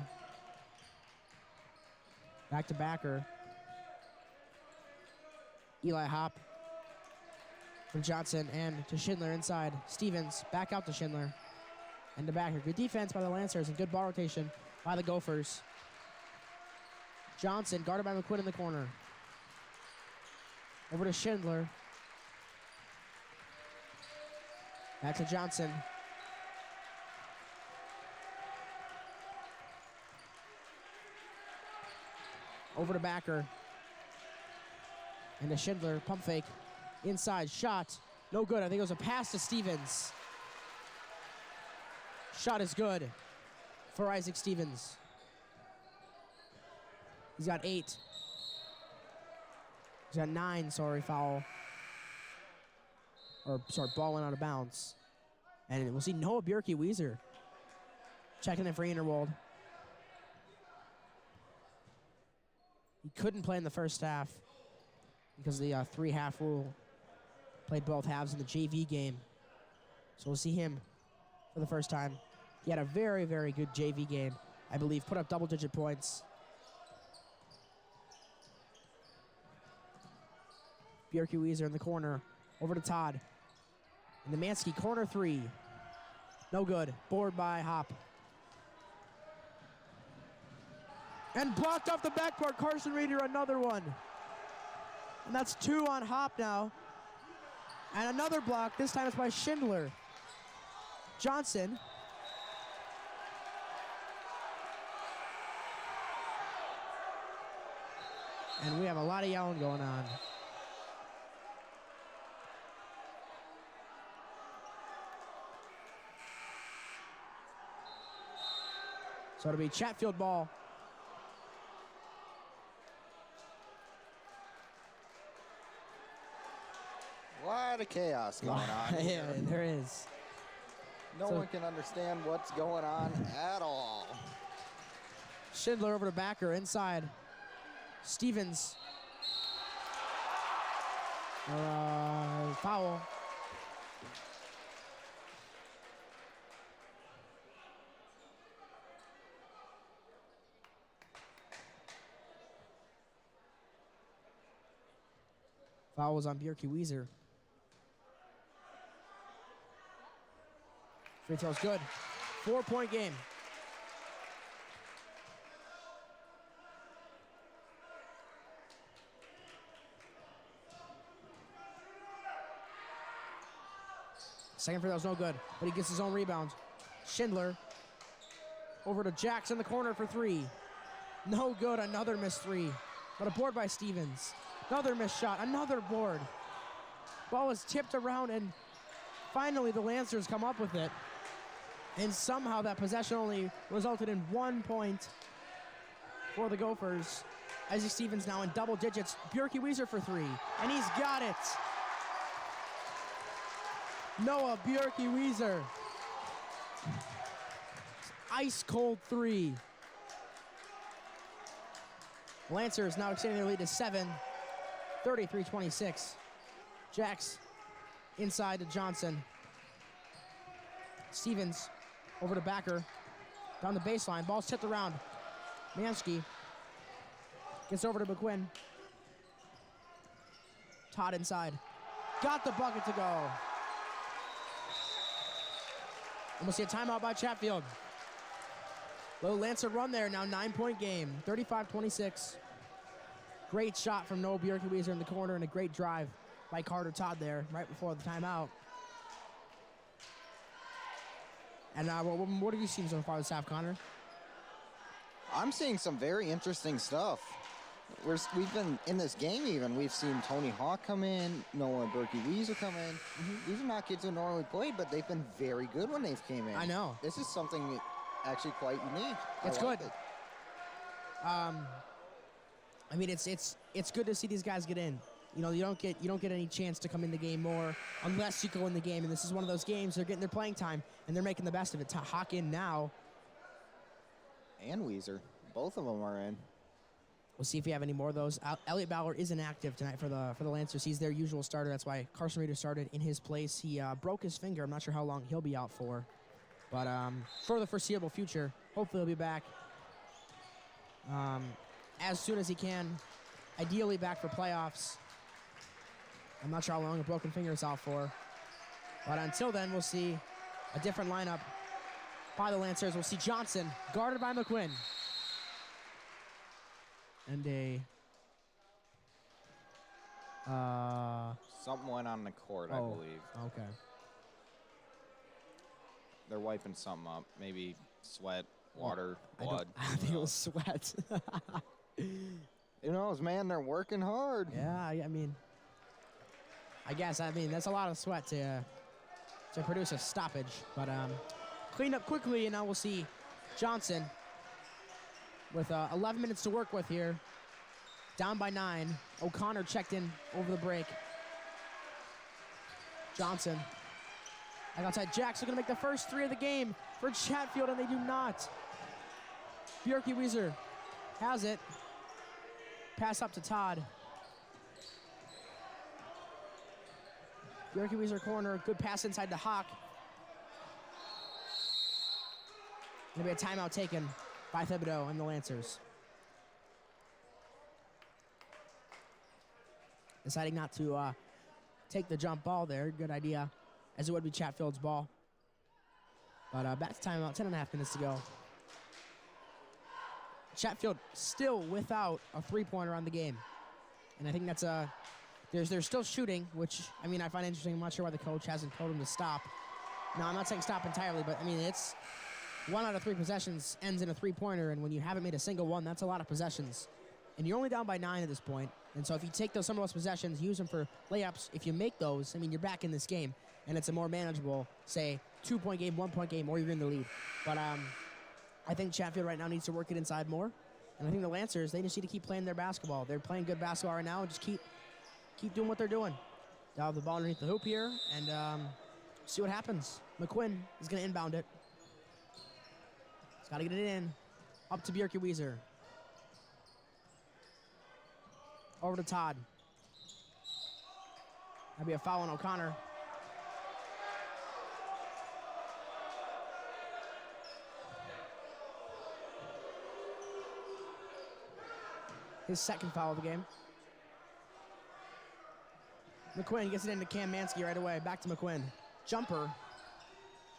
Back to Backer. Eli Hop from Johnson and to Schindler inside. Stevens back out to Schindler and to Backer. Good defense by the Lancers and good ball rotation by the Gophers. Johnson guarded by McQuinn in the corner. Over to Schindler. Back to Johnson. Over to Backer. And to Schindler, pump fake, inside, shot, no good. I think it was a pass to Stevens. Shot is good for Isaac Stevens. He's got 8. He's got 9, foul. Ball went out of bounds. And we'll see Noah Bjerke-Weiser checking in for Innerwald. He couldn't play in the first half because of the 3-half rule. Played both halves in the JV game. So we'll see him for the first time. He had a very, very good JV game, I believe. Put up double-digit points. Bjerke-Weiser in the corner. Over to Todd. And the Mansky corner 3. No good. Board by Hop. And blocked off the backboard. Carson Reeder, another one. And that's 2 on Hop now. And another block. This time it's by Schindler. Johnson. And we have a lot of yelling going on. So it'll be Chatfield ball. A lot of chaos going on Yeah, here. there is. No one can understand what's going on at all. Schindler over to Backer inside. Stevens. Foul. Foul was on Bjerke-Weiser. Free throw's good. 4-point game. Second free throw's no good, but he gets his own rebound. Schindler over to Jackson in the corner for 3. No good, another missed 3. But a board by Stevens. Another missed shot, another board. Ball is tipped around, and finally the Lancers come up with it. And somehow that possession only resulted in 1 point for the Gophers. Isaac Stevens now in double digits. Bjerke Wieser for three, and he's got it. Noah Bjerke Wieser. Ice cold three. Lancers now extending their lead to 7, 33-26. Jacks inside to Johnson. Stevens over to Backer. Down the baseline, ball's tipped around. Mansky gets over to McQuinn. Todd inside. Got the bucket to go. And we'll see a timeout by Chatfield. Little Lancer run there, now 9-point game, 35-26. Great shot from Noah Bjerke Wieser in the corner and a great drive by Carter Todd there right before the timeout. And what have you seen so far this half, Connor? I'm seeing some very interesting stuff. We've been in this game even. We've seen Tony Hawk come in, Noah Bjerke Wieser come in. These are not kids who normally played, but they've been very good when they've came in. I know. This is something actually quite unique. It's I like good. it. I mean, it's good to see these guys get in. You know, you don't get any chance to come in the game more unless you go in the game. And this is one of those games. They're getting their playing time and they're making the best of it. Hawk in now. And Wieser, both of them are in. We'll see if we have any more of those. Elliot Bauer is inactive tonight for the Lancers. He's their usual starter. That's why Carson Reeder started in his place. He broke his finger. I'm not sure how long he'll be out for. But for the foreseeable future, hopefully he'll be back as soon as he can. Ideally back for playoffs. I'm not sure how long a broken finger is out for. But until then, we'll see a different lineup by the Lancers. We'll see Johnson guarded by McQuinn. And Something went on the court, I believe. Okay. They're wiping something up. Maybe sweat, water, blood. I think it was sweat. Who knows, man? They're working hard. Yeah, I mean, that's a lot of sweat to produce a stoppage. But cleaned up quickly, and now we'll see Johnson with 11 minutes to work with here. Down by 9. O'Connor checked in over the break. Johnson. Like outside, Jacks are going to make the first 3 of the game for Chatfield, and they do not. Bjerke Wieser has it. Pass up to Todd. Bjerke Wieser corner, good pass inside to Hawk. Going to be a timeout taken by Thibodeau and the Lancers. Deciding not to take the jump ball there. Good idea, as it would be Chatfield's ball. But back to timeout, 10.5 minutes to go. Chatfield still without a three-pointer on the game. And I think that's they're still shooting, which, I mean, I find interesting. I'm not sure why the coach hasn't told him to stop. No, I'm not saying stop entirely, but, I mean, it's 1 out of 3 possessions ends in a three-pointer, and when you haven't made a single one, that's a lot of possessions. And you're only down by 9 at this point. And so if you take some of those possessions, use them for layups, if you make those, I mean, you're back in this game. And it's a more manageable, say, 2-point game, 1-point game, or you're in the lead. But I think Chatfield right now needs to work it inside more. And I think the Lancers, they just need to keep playing their basketball. They're playing good basketball right now. Just keep doing what they're doing. They'll have the ball underneath the hoop here, and see what happens. McQuinn is going to inbound it. He's got to get it in. Up to Bjerke Wieser. Over to Todd. That'll be a foul on O'Connor. His second foul of the game. McQuinn gets it into Cam Mansky right away. Back to McQuinn. Jumper.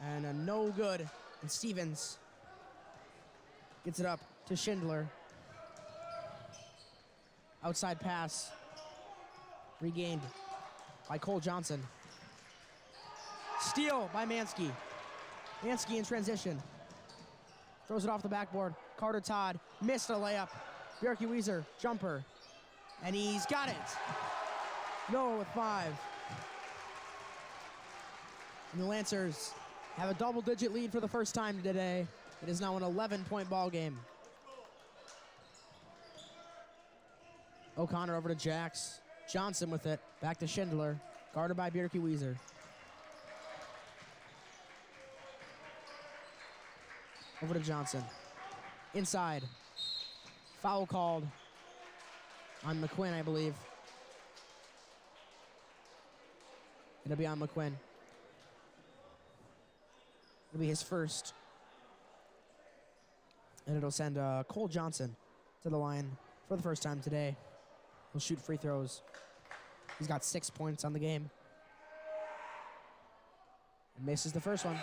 And a no good. And Stevens gets it up to Schindler. Outside pass. Regained by Cole Johnson. Steal by Mansky. Mansky in transition. Throws it off the backboard. Carter Todd missed a layup. Bjerke Wieser, jumper. And he's got it. Noah with 5. And the Lancers have a double-digit lead for the first time today. It is now an 11-point ball game. O'Connor over to Jax. Johnson with it. Back to Schindler. Guarded by Bjerke-Weezer. Over to Johnson. Inside. Foul called on McQuinn, I believe. It'll be on McQuinn. It'll be his first. And it'll send Cole Johnson to the line for the first time today. He'll shoot free throws. He's got 6 points on the game. And misses the first one.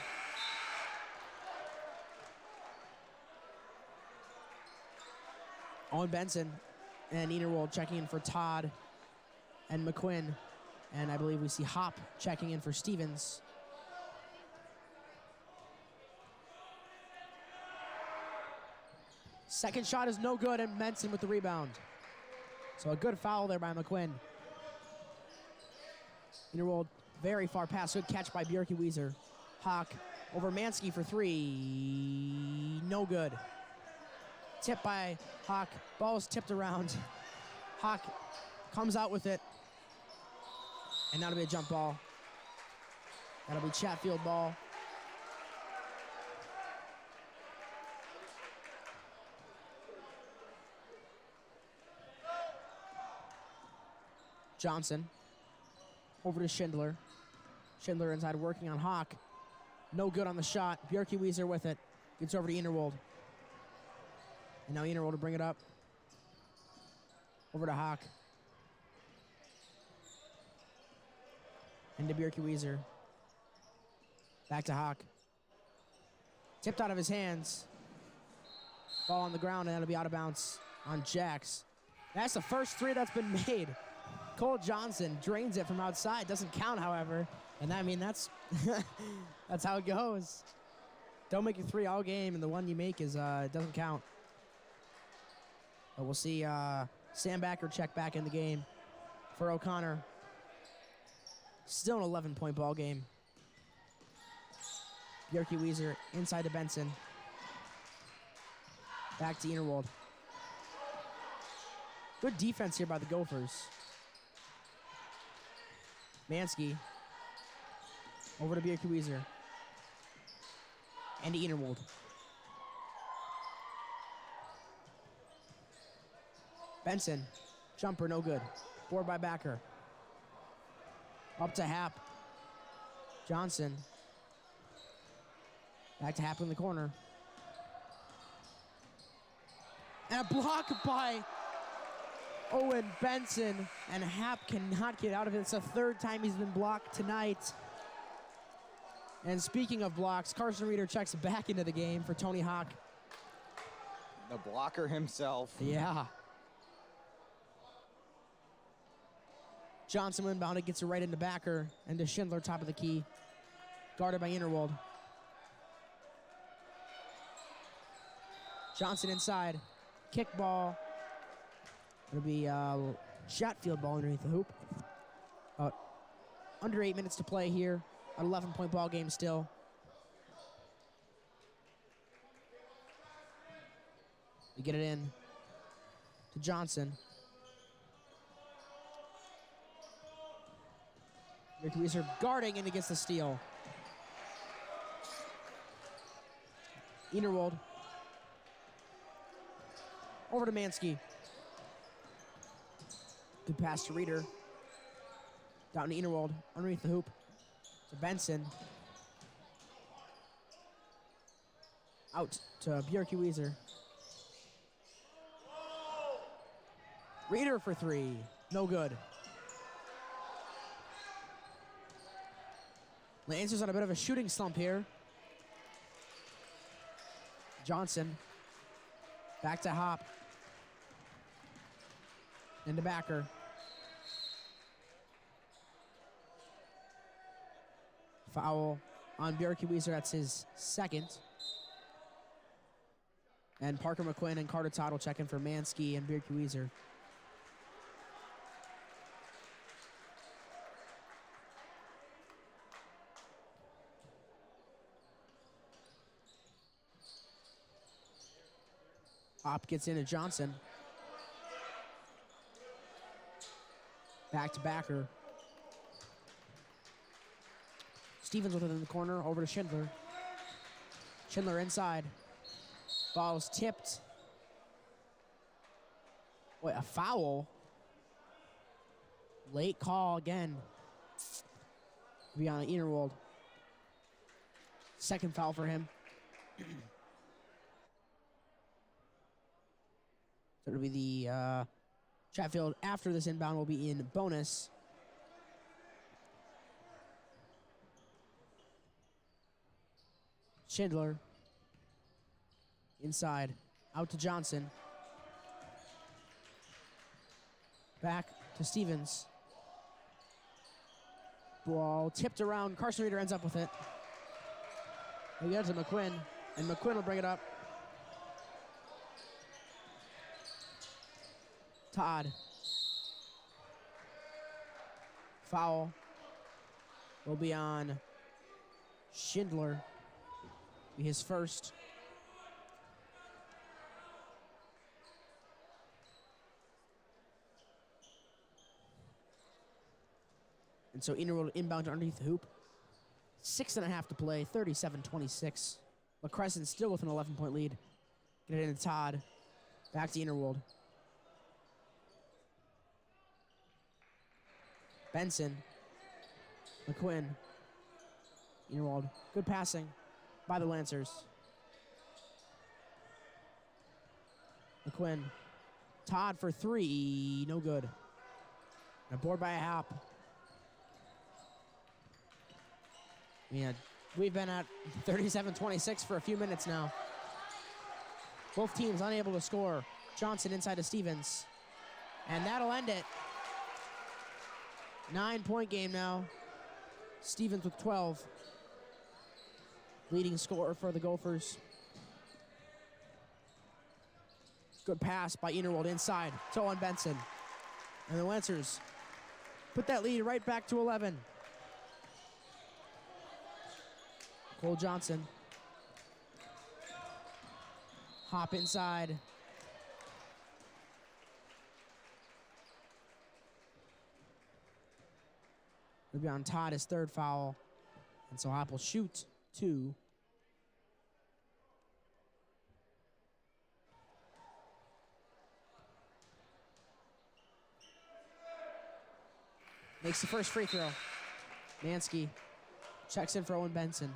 Owen Benson and Enerwold checking in for Todd and McQuinn. And I believe we see Hop checking in for Stevens. Second shot is no good, and Benson with the rebound. So a good foul there by McQuinn. Enerwold, very far pass. Good catch by Bjerke-Weezer. Hawk over Mansky for three. No good. Tipped by Hawk. Ball is tipped around. Hawk comes out with it. And that'll be a jump ball. That'll be Chatfield ball. Johnson over to Schindler. Schindler inside working on Hawk. No good on the shot. Bjerke-Weezer with it. Gets over to Enerwold. And now Enerwold to bring it up. Over to Hawk. Into Bjerke-Weezer. Back to Hawk. Tipped out of his hands. Ball on the ground, and that'll be out of bounds on Jax. That's the first three that's been made. Cole Johnson drains it from outside. Doesn't count, however. And I mean, that's that's how it goes. Don't make a three all game, and the one you make is doesn't count. But we'll see Sam Backer check back in the game for O'Connor. Still an 11-point ball game. Bjerke-Weezer inside to Benson. Back to Enerwold. Good defense here by the Gophers. Mansky over to Bjerke-Weezer. And to Enerwold. Benson, jumper, no good. Board by Backer. Up to Happ. Johnson. Back to Happ in the corner. And a block by Owen Benson. And Happ cannot get out of it. It's the third time he's been blocked tonight. And speaking of blocks, Carson Reeder checks back into the game for Tony Hawk. The blocker himself. Yeah. Johnson inbounded, gets it right into Backer, and to Schindler, top of the key. Guarded by Enerwold. Johnson inside. Kick ball. It'll be Chatfield ball underneath the hoop. Under 8 minutes to play here. An 11-point ball game still. We get it in to Johnson. Bjerke-Weezer guarding, and he gets the steal. Enerwold. Over to Mansky. Good pass to Reeder. Down to Enerwold, underneath the hoop. To Benson. Out to Bjerke-Weezer. Reeder for three. No good. Lancers on a bit of a shooting slump here. Johnson. Back to Hop. Into Backer. Foul on Bjerke-Weezer. That's his second. And Parker McQuinn and Carter Todd will check in for Mansky and Bjerke-Weezer. Hop gets into Johnson. Back to backer. Stevens with it in the corner, over to Schindler. Schindler inside. Ball's tipped. Wait, a foul? Late call again. Beyond Innerwold. Second foul for him. So it'll be the Chatfield after this inbound will be in bonus. Schindler. Inside. Out to Johnson. Back to Stevens. Ball tipped around. Carson Reeder ends up with it. He gets to McQuinn, and McQuinn will bring it up. Todd. Foul will be on Schindler. Be his first. And so Innerwold inbound to underneath the hoop. 6.5 to play, 37-26. But Crescent still with an 11-point lead. Get it into Todd. Back to Innerwold. Benson. McQuinn. Innerwold. Good passing by the Lancers. McQuinn. Todd for three. No good. And a board by a Hop. Yeah, we've been at 37-26 for a few minutes now. Both teams unable to score. Johnson inside to Stevens. And that'll end it. 9-point game now. Stevens with 12. Leading scorer for the Gophers. Good pass by Innerwold inside to Owen Benson. And the Lancers put that lead right back to 11. Cole Johnson. Hop inside. It'll be on Todd, his third foul. And so Hop will shoot two. Makes the first free throw. Mansky checks in for Owen Benson.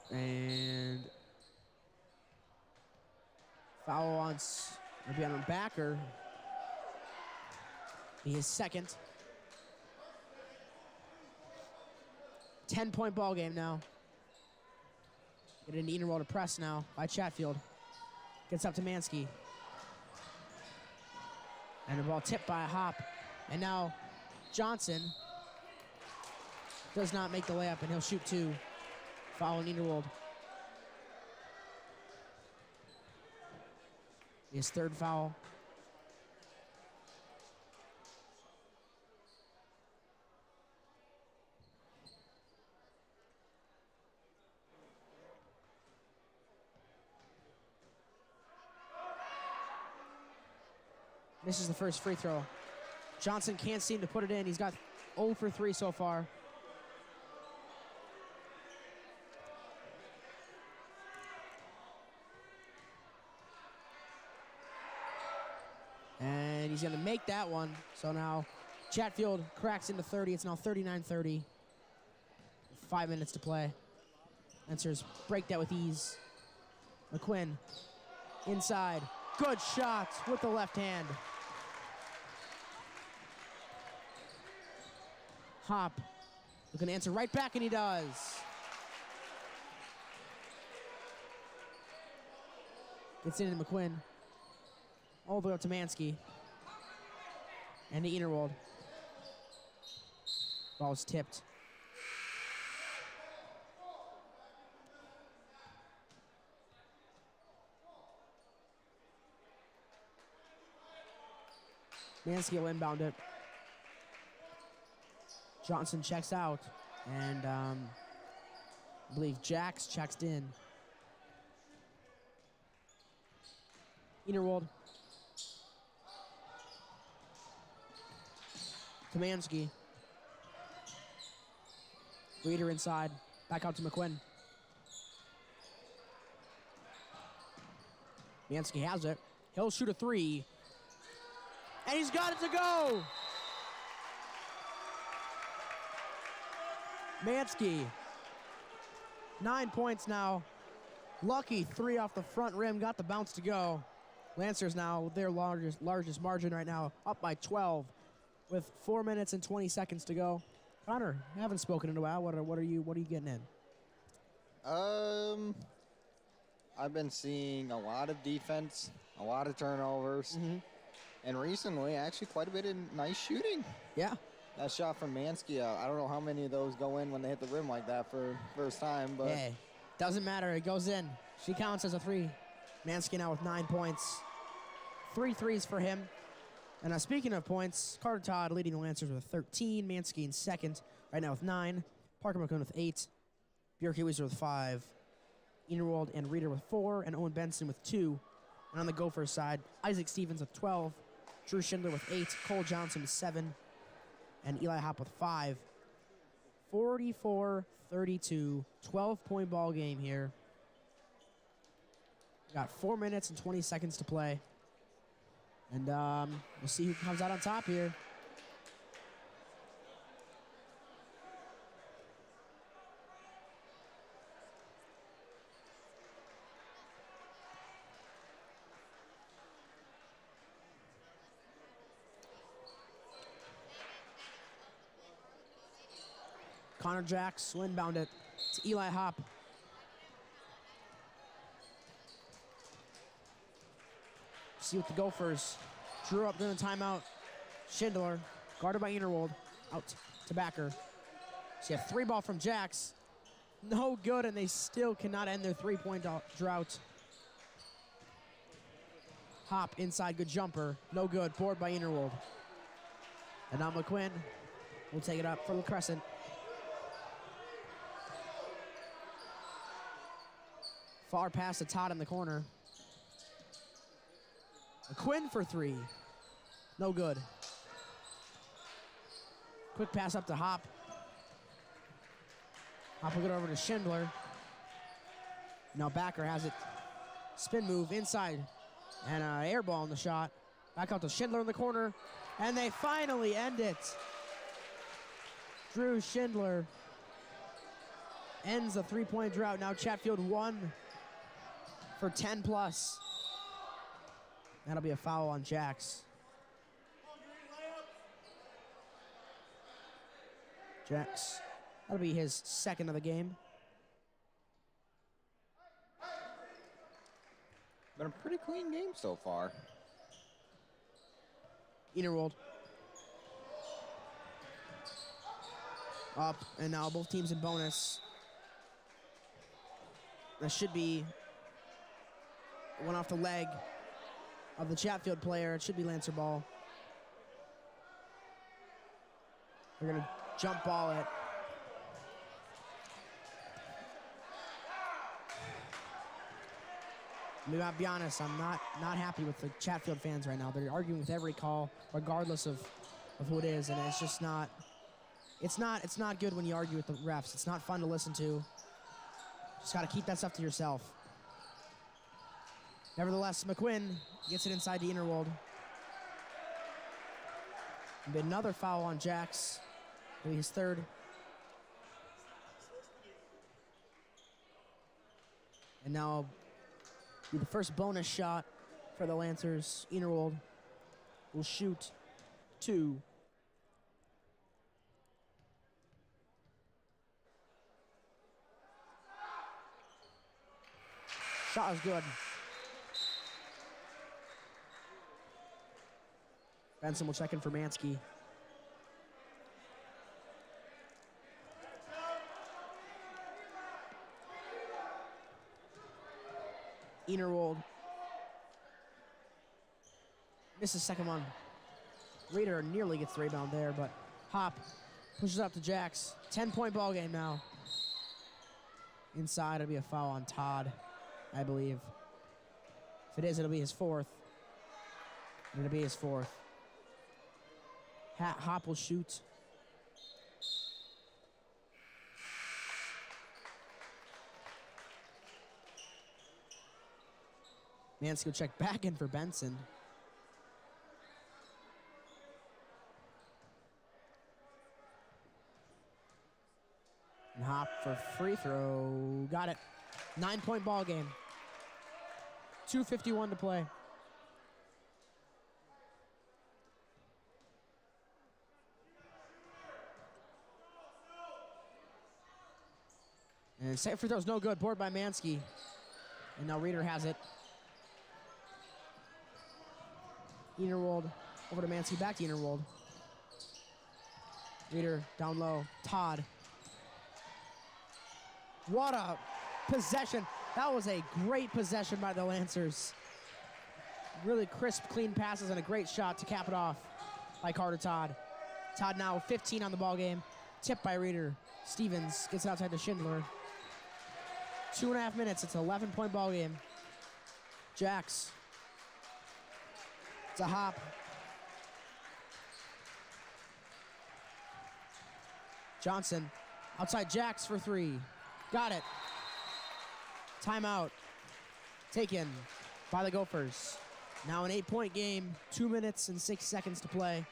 And foul on, will be on backer. Be his second. 10-point ball game now. Get into Innerwold to press now by Chatfield. Gets up to Mansky. And the ball tipped by a Hop. And now Johnson does not make the layup, and he'll shoot two. Foul on Innerwold. His third foul. Misses the first free throw. Johnson can't seem to put it in. He's got 0 for 3 so far. And he's going to make that one. So now Chatfield cracks into 30. It's now 39-30. 5 minutes to play. Lancers break that with ease. McQuinn inside. Good shot with the left hand. Hop looking to answer right back, and he does. Gets it into McQuinn. All the way up to Mansky. And to Innerwold. Ball's tipped. Mansky will inbound it. Johnson checks out. And I believe Jax checks in. Innerwold. Kamansky. Reader inside. Back out to McQuinn. Mansky has it. He'll shoot a three. And he's got it to go! Mansky. 9 points now. Lucky three off the front rim. Got the bounce to go. Lancers now, their largest margin right now, up by 12 with 4 minutes and 20 seconds to go. Connor, I haven't spoken in a while. What are you getting in? I've been seeing a lot of defense, a lot of turnovers, and recently actually quite a bit of nice shooting. Yeah. That shot from Mansky, I don't know how many of those go in when they hit the rim like that for first time, but Hey, doesn't matter. It goes in. She counts as a three. Mansky now with 9 points. 3 threes for him. And speaking of points, Carter Todd leading the Lancers with 13. Mansky in second, right now with 9. Parker McQuinn with 8. Bjorky Weiser with 5. Innerwold and Reeder with 4. And Owen Benson with 2. And on the Gophers side, Isaac Stevens with 12. Drew Schindler with 8. Cole Johnson with 7. And Eli Hopp with 5. 44-32. 12-point ball game here. Got 4 minutes and 20 seconds to play. And we'll see who comes out on top here. Connor Jacks will inbound it to Eli Hopp. See what the Gophers drew up during the timeout. Schindler, guarded by Innerwold, out to Backer. See a 3-ball from Jax. No good, and they still cannot end their 3-point drought. Hop inside, good jumper. No good, board by Innerwold. And now McQuinn will take it up for the Crescent. Far pass to Todd in the corner. McQuinn for 3. No good. Quick pass up to Hop. Hop will get over to Schindler. Now Backer has it. Spin move inside. And an air ball in the shot. Back out to Schindler in the corner. And they finally end it. Drew Schindler ends the 3-point drought. Now Chatfield 1 for 10 plus. That'll be a foul on Jax. Jax, that'll be his second of the game. Been a pretty clean game so far. Innerwold. Up, and now both teams in bonus. That should be one off the leg of the Chatfield player. It should be Lancer ball. They're going to jump ball it. I'll be honest, I'm not happy with the Chatfield fans right now. They're arguing with every call, regardless of who it is, and it's just not. It's not good when you argue with the refs. It's not fun to listen to. Just got to keep that stuff to yourself. Nevertheless, McQuinn gets it inside the Innerwold. Another foul on Jax. Maybe his third. And now the first bonus shot for the Lancers. Innerwold will shoot 2. Shot was good. Benson will check in for Mansky. Innerwold. Misses second one. Reeder nearly gets the rebound there, but Hop Pushes up to Jax. 10-point ball game now. Inside, it'll be a foul on Todd, I believe. If it is, it'll be his fourth. It'll be his fourth. Hop will shoot. Mansky will check back in for Benson. And Hop for free throw. Got it. 9-point ball game. 2:51 to play. And second free throw's no good. Board by Mansky. And now Reeder has it. Enerwold over to Mansky. Back to Enerwold. Reeder down low. Todd. What a possession. That was a great possession by the Lancers. Really crisp, clean passes and a great shot to cap it off by Carter Todd. Todd now 15 on the ball game. Tipped by Reeder. Stevens gets it outside to Schindler. 2.5 minutes. It's an 11-point ball game. Jax. It's a Hop. Johnson. Outside Jax for three. Got it. Timeout. Taken by the Gophers. Now an 8-point game. 2 minutes and 6 seconds to play.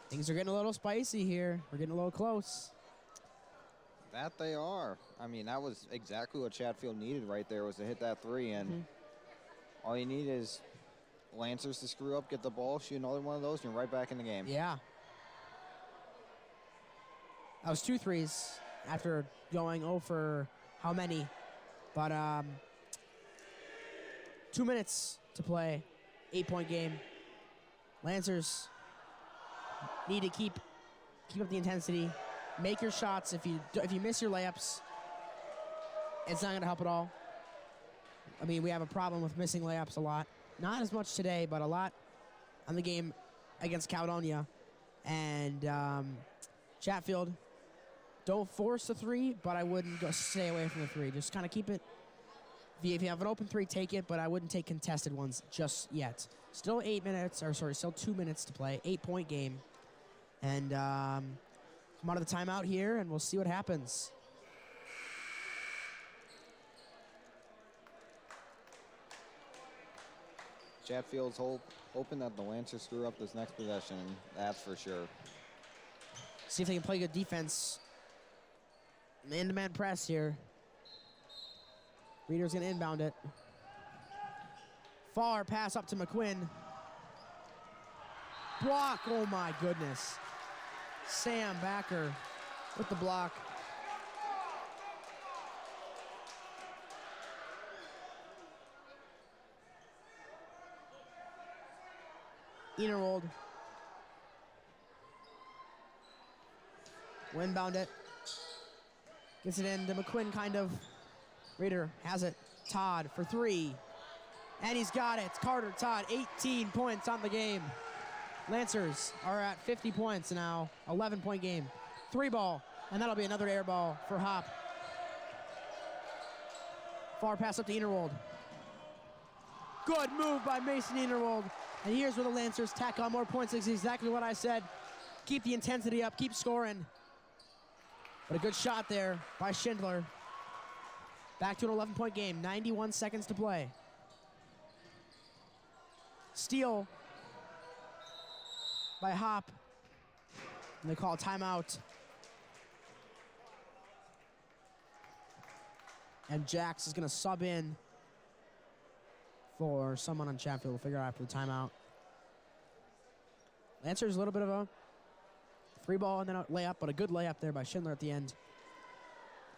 Things are getting a little spicy here. We're getting a little close. That they are. I mean, that was exactly what Chatfield needed right there, was to hit that three. And all you need is Lancers to screw up, get the ball, shoot another one of those, and you're right back in the game. Yeah. That was 2 threes after going 0 for how many? But 2 minutes to play. 8-point game. Lancers need to keep up the intensity. Make your shots. If you miss your layups, it's not going to help at all. I mean, we have a problem with missing layups a lot. Not as much today, but a lot on the game against Caledonia. And Chatfield, don't force the three, but I wouldn't go stay away from the three. Just kind of keep it. If you have an open three, take it, but I wouldn't take contested ones just yet. Still 2 minutes to play. 8-point game. And come out of the timeout here, and we'll see what happens. Chatfield's hoping that the Lancers screw up this next possession, that's for sure. See if they can play good defense. Man-to-man press here. Reeder's going to inbound it. Far pass up to McQuinn. Block, oh my goodness. Sam Backer with the block. Enerwold. Inbound it. Gets it into McQuinn, kind of. Reeder has it. Todd for three. And he's got it. It's Carter Todd, 18 points on the game. Lancers are at 50 points now. 11-point game. 3 ball. And that'll be another air ball for Hop. Far pass up to Enerwold. Good move by Mason Enerwold. And here's where the Lancers tack on more points. It's exactly what I said. Keep the intensity up. Keep scoring. But a good shot there by Schindler. Back to an 11-point game. 91 seconds to play. Steal by Hop. And they call a timeout. And Jax is going to sub in for someone on Chatfield. We'll figure out after the timeout. Lancers a little bit of a free ball and then a layup, but a good layup there by Schindler at the end.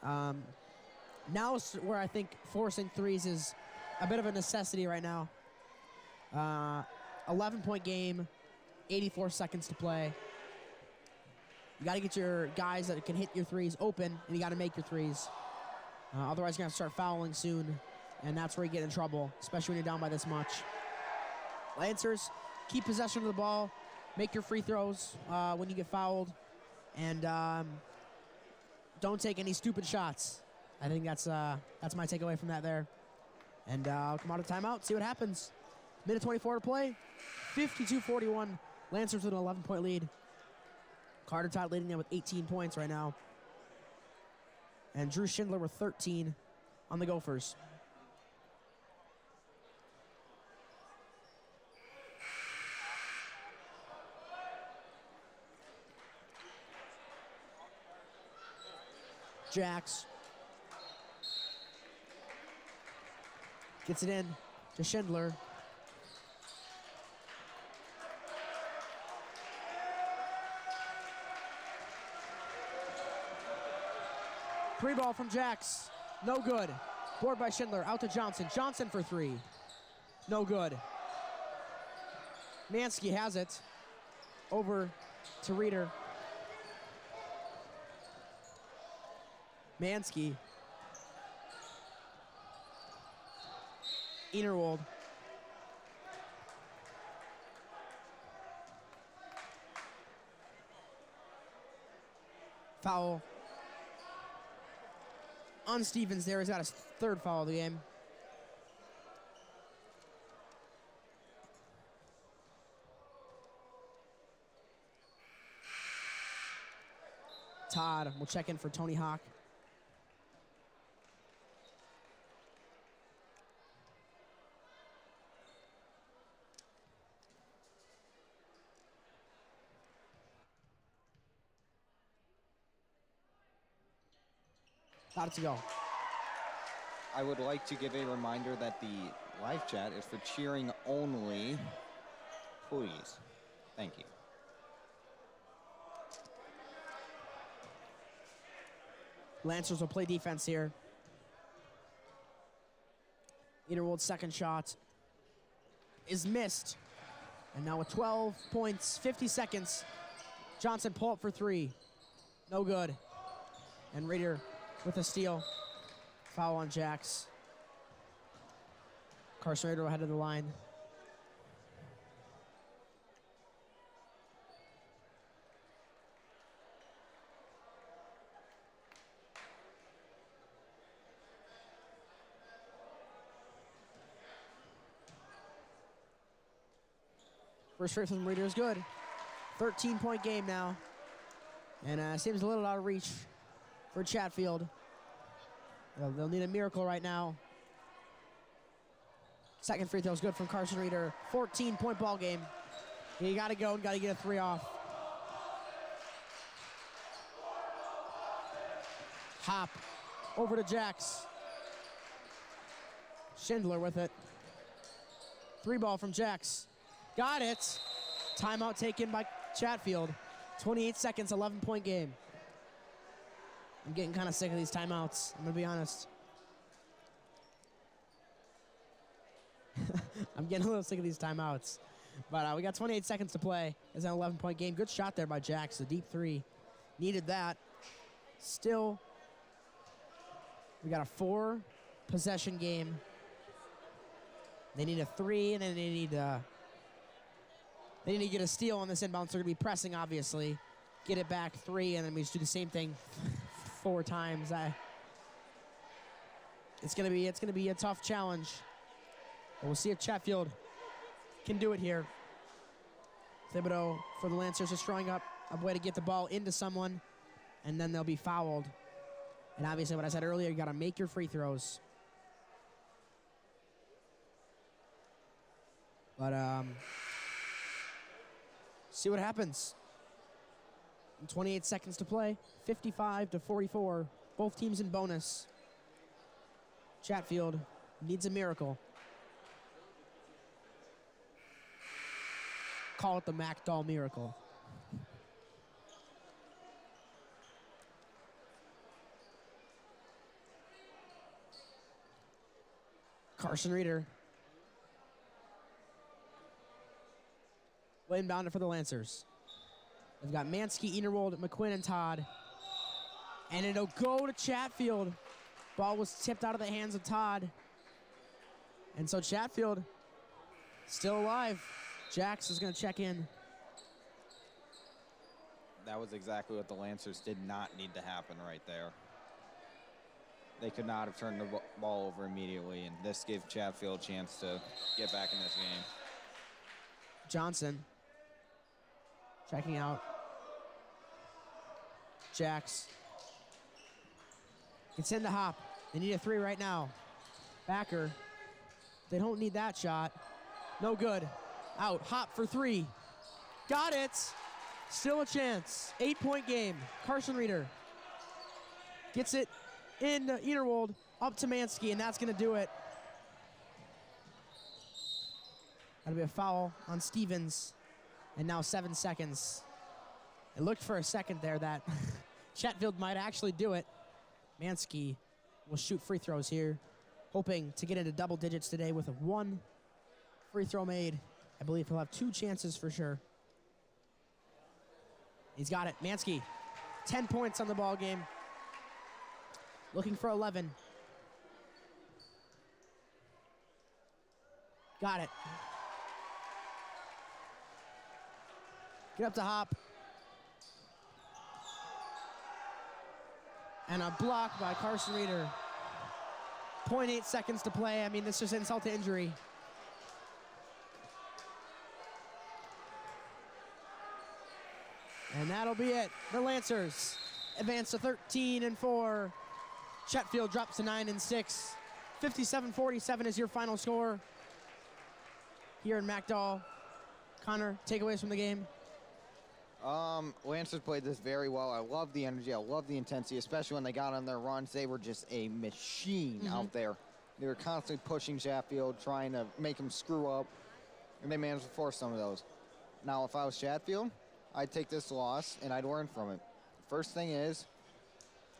Now is where I think forcing threes is a bit of a necessity right now. 11-point game, 84 seconds to play. You got to get your guys that can hit your threes open, and you got to make your threes. Otherwise, you're going to start fouling soon, and that's where you get in trouble, especially when you're down by this much. Lancers, keep possession of the ball. Make your free throws when you get fouled. And don't take any stupid shots. I think that's my takeaway from that there. And I'll come out of timeout, see what happens. Minute 24 to play. 52-41. Lancers with an 11-point lead. Carter Todd leading them with 18 points right now. And Drew Schindler with 13 on the Gophers. Jax gets it in to Schindler. Three ball from Jax. No good. Board by Schindler. Out to Johnson. Johnson for three. No good. Mansky has it. Over to Reeder. Mansky. Enerwold. Foul on Stevens there. He's got his third foul of the game. Todd will check in for Tony Hawk. Got it to go. I would like to give a reminder that the live chat is for cheering only. Please. Thank you. Lancers will play defense here. Enerwold's second shot is missed. And now with 12 points, 50 seconds, Johnson pull up for three. No good. And Reeder with a steal. Foul on Jax. Carson Reeder ahead of the line. First free from Reeder is good. 13-point game now. And seems a little out of reach for Chatfield. They'll need a miracle right now. Second free throw is good from Carson Reeder. 14-point ball game. You got to go and got to get a three off. Hop over to Jax. Schindler with it. Three ball from Jax. Got it. Timeout taken by Chatfield. 28 seconds, 11-point game. I'm getting kind of sick of these timeouts. I'm going to be honest. I'm getting a little sick of these timeouts. But we got 28 seconds to play. It's an 11-point game. Good shot there by Jax. The deep three. Needed that. Still, we got a 4-possession game. They need a three, and then they need to get a steal on this inbound. So they're going to be pressing, obviously. Get it back three, and then we just do the same thing 4 times. It's gonna be a tough challenge. But we'll see if Chatfield can do it here. Thibodeau for the Lancers is throwing up a way to get the ball into someone, and then they'll be fouled. And obviously, what I said earlier, you gotta make your free throws. But see what happens. 28 seconds to play. 55-44. Both teams in bonus. Chatfield needs a miracle. Call it the MacDoll miracle. Carson Reeder. Inbound for the Lancers. They've got Mansky, Enerwold, McQuinn, and Todd. And it'll go to Chatfield. Ball was tipped out of the hands of Todd. And so Chatfield still alive. Jax is going to check in. That was exactly what the Lancers did not need to happen right there. They could not have turned the ball over immediately, and this gave Chatfield a chance to get back in this game. Johnson checking out. Jacks gets in the hop. They need a 3 right now. Backer. They don't need that shot. No good. Out. Hop for 3. Got it. Still a chance. 8-point game. Carson Reeder gets it in Eaterwold, up to Mansky, and that's going to do it. That'll be a foul on Stevens, and now 7 seconds. It looked for a second there that Chatfield might actually do it. Mansky will shoot free throws here, hoping to get into double digits today with a 1 free throw made. I believe he'll have 2 chances for sure. He's got it. Mansky, 10 points on the ball game. Looking for 11. Got it. Get up to hop. And a block by Carson Reeder. 0.8 seconds to play. I mean, this is insult to injury. And that'll be it. The Lancers advance to 13-4. Chatfield drops to 9-6. 57-47 is your final score here in MacDowell. Connor, takeaways from the game? Lancers played this very well. I love the energy. I love the intensity, especially when they got on their runs. They were just a machine out there. They were constantly pushing Chatfield, trying to make him screw up, and they managed to force some of those. Now, if I was Chatfield, I'd take this loss, and I'd learn from it. First thing is,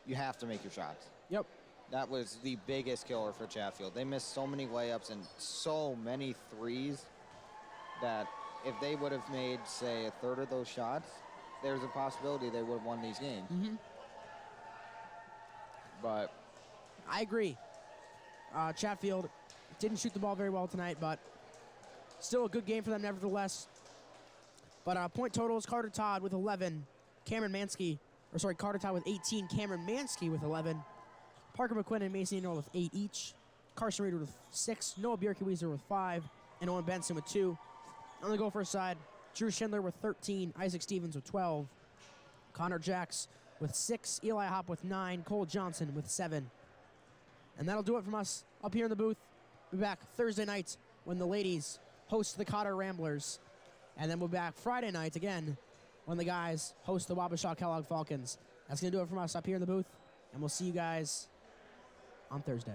you have to make your shots. Yep. That was the biggest killer for Chatfield. They missed so many layups and so many threes that if they would have made, say, a third of those shots, there's a possibility they would have won these games. But I agree. Chatfield didn't shoot the ball very well tonight, but still a good game for them nevertheless. But point totals, Carter Todd with 11. Carter Todd with 18. Cameron Mansky with 11. Parker McQuinn and Mason Eaterwold with 8 each. Carson Reeder with 6. Noah Bjerke-Weezer with 5. And Owen Benson with 2. On the Gophers side, Drew Schindler with 13. Isaac Stevens with 12. Connor Jacks with 6. Eli Hopp with 9. Cole Johnson with 7. And that'll do it from us up here in the booth. We'll be back Thursday night when the ladies host the Cotter Ramblers. And then we'll be back Friday night again when the guys host the Wabasha Kellogg Falcons. That's going to do it from us up here in the booth. And we'll see you guys on Thursday.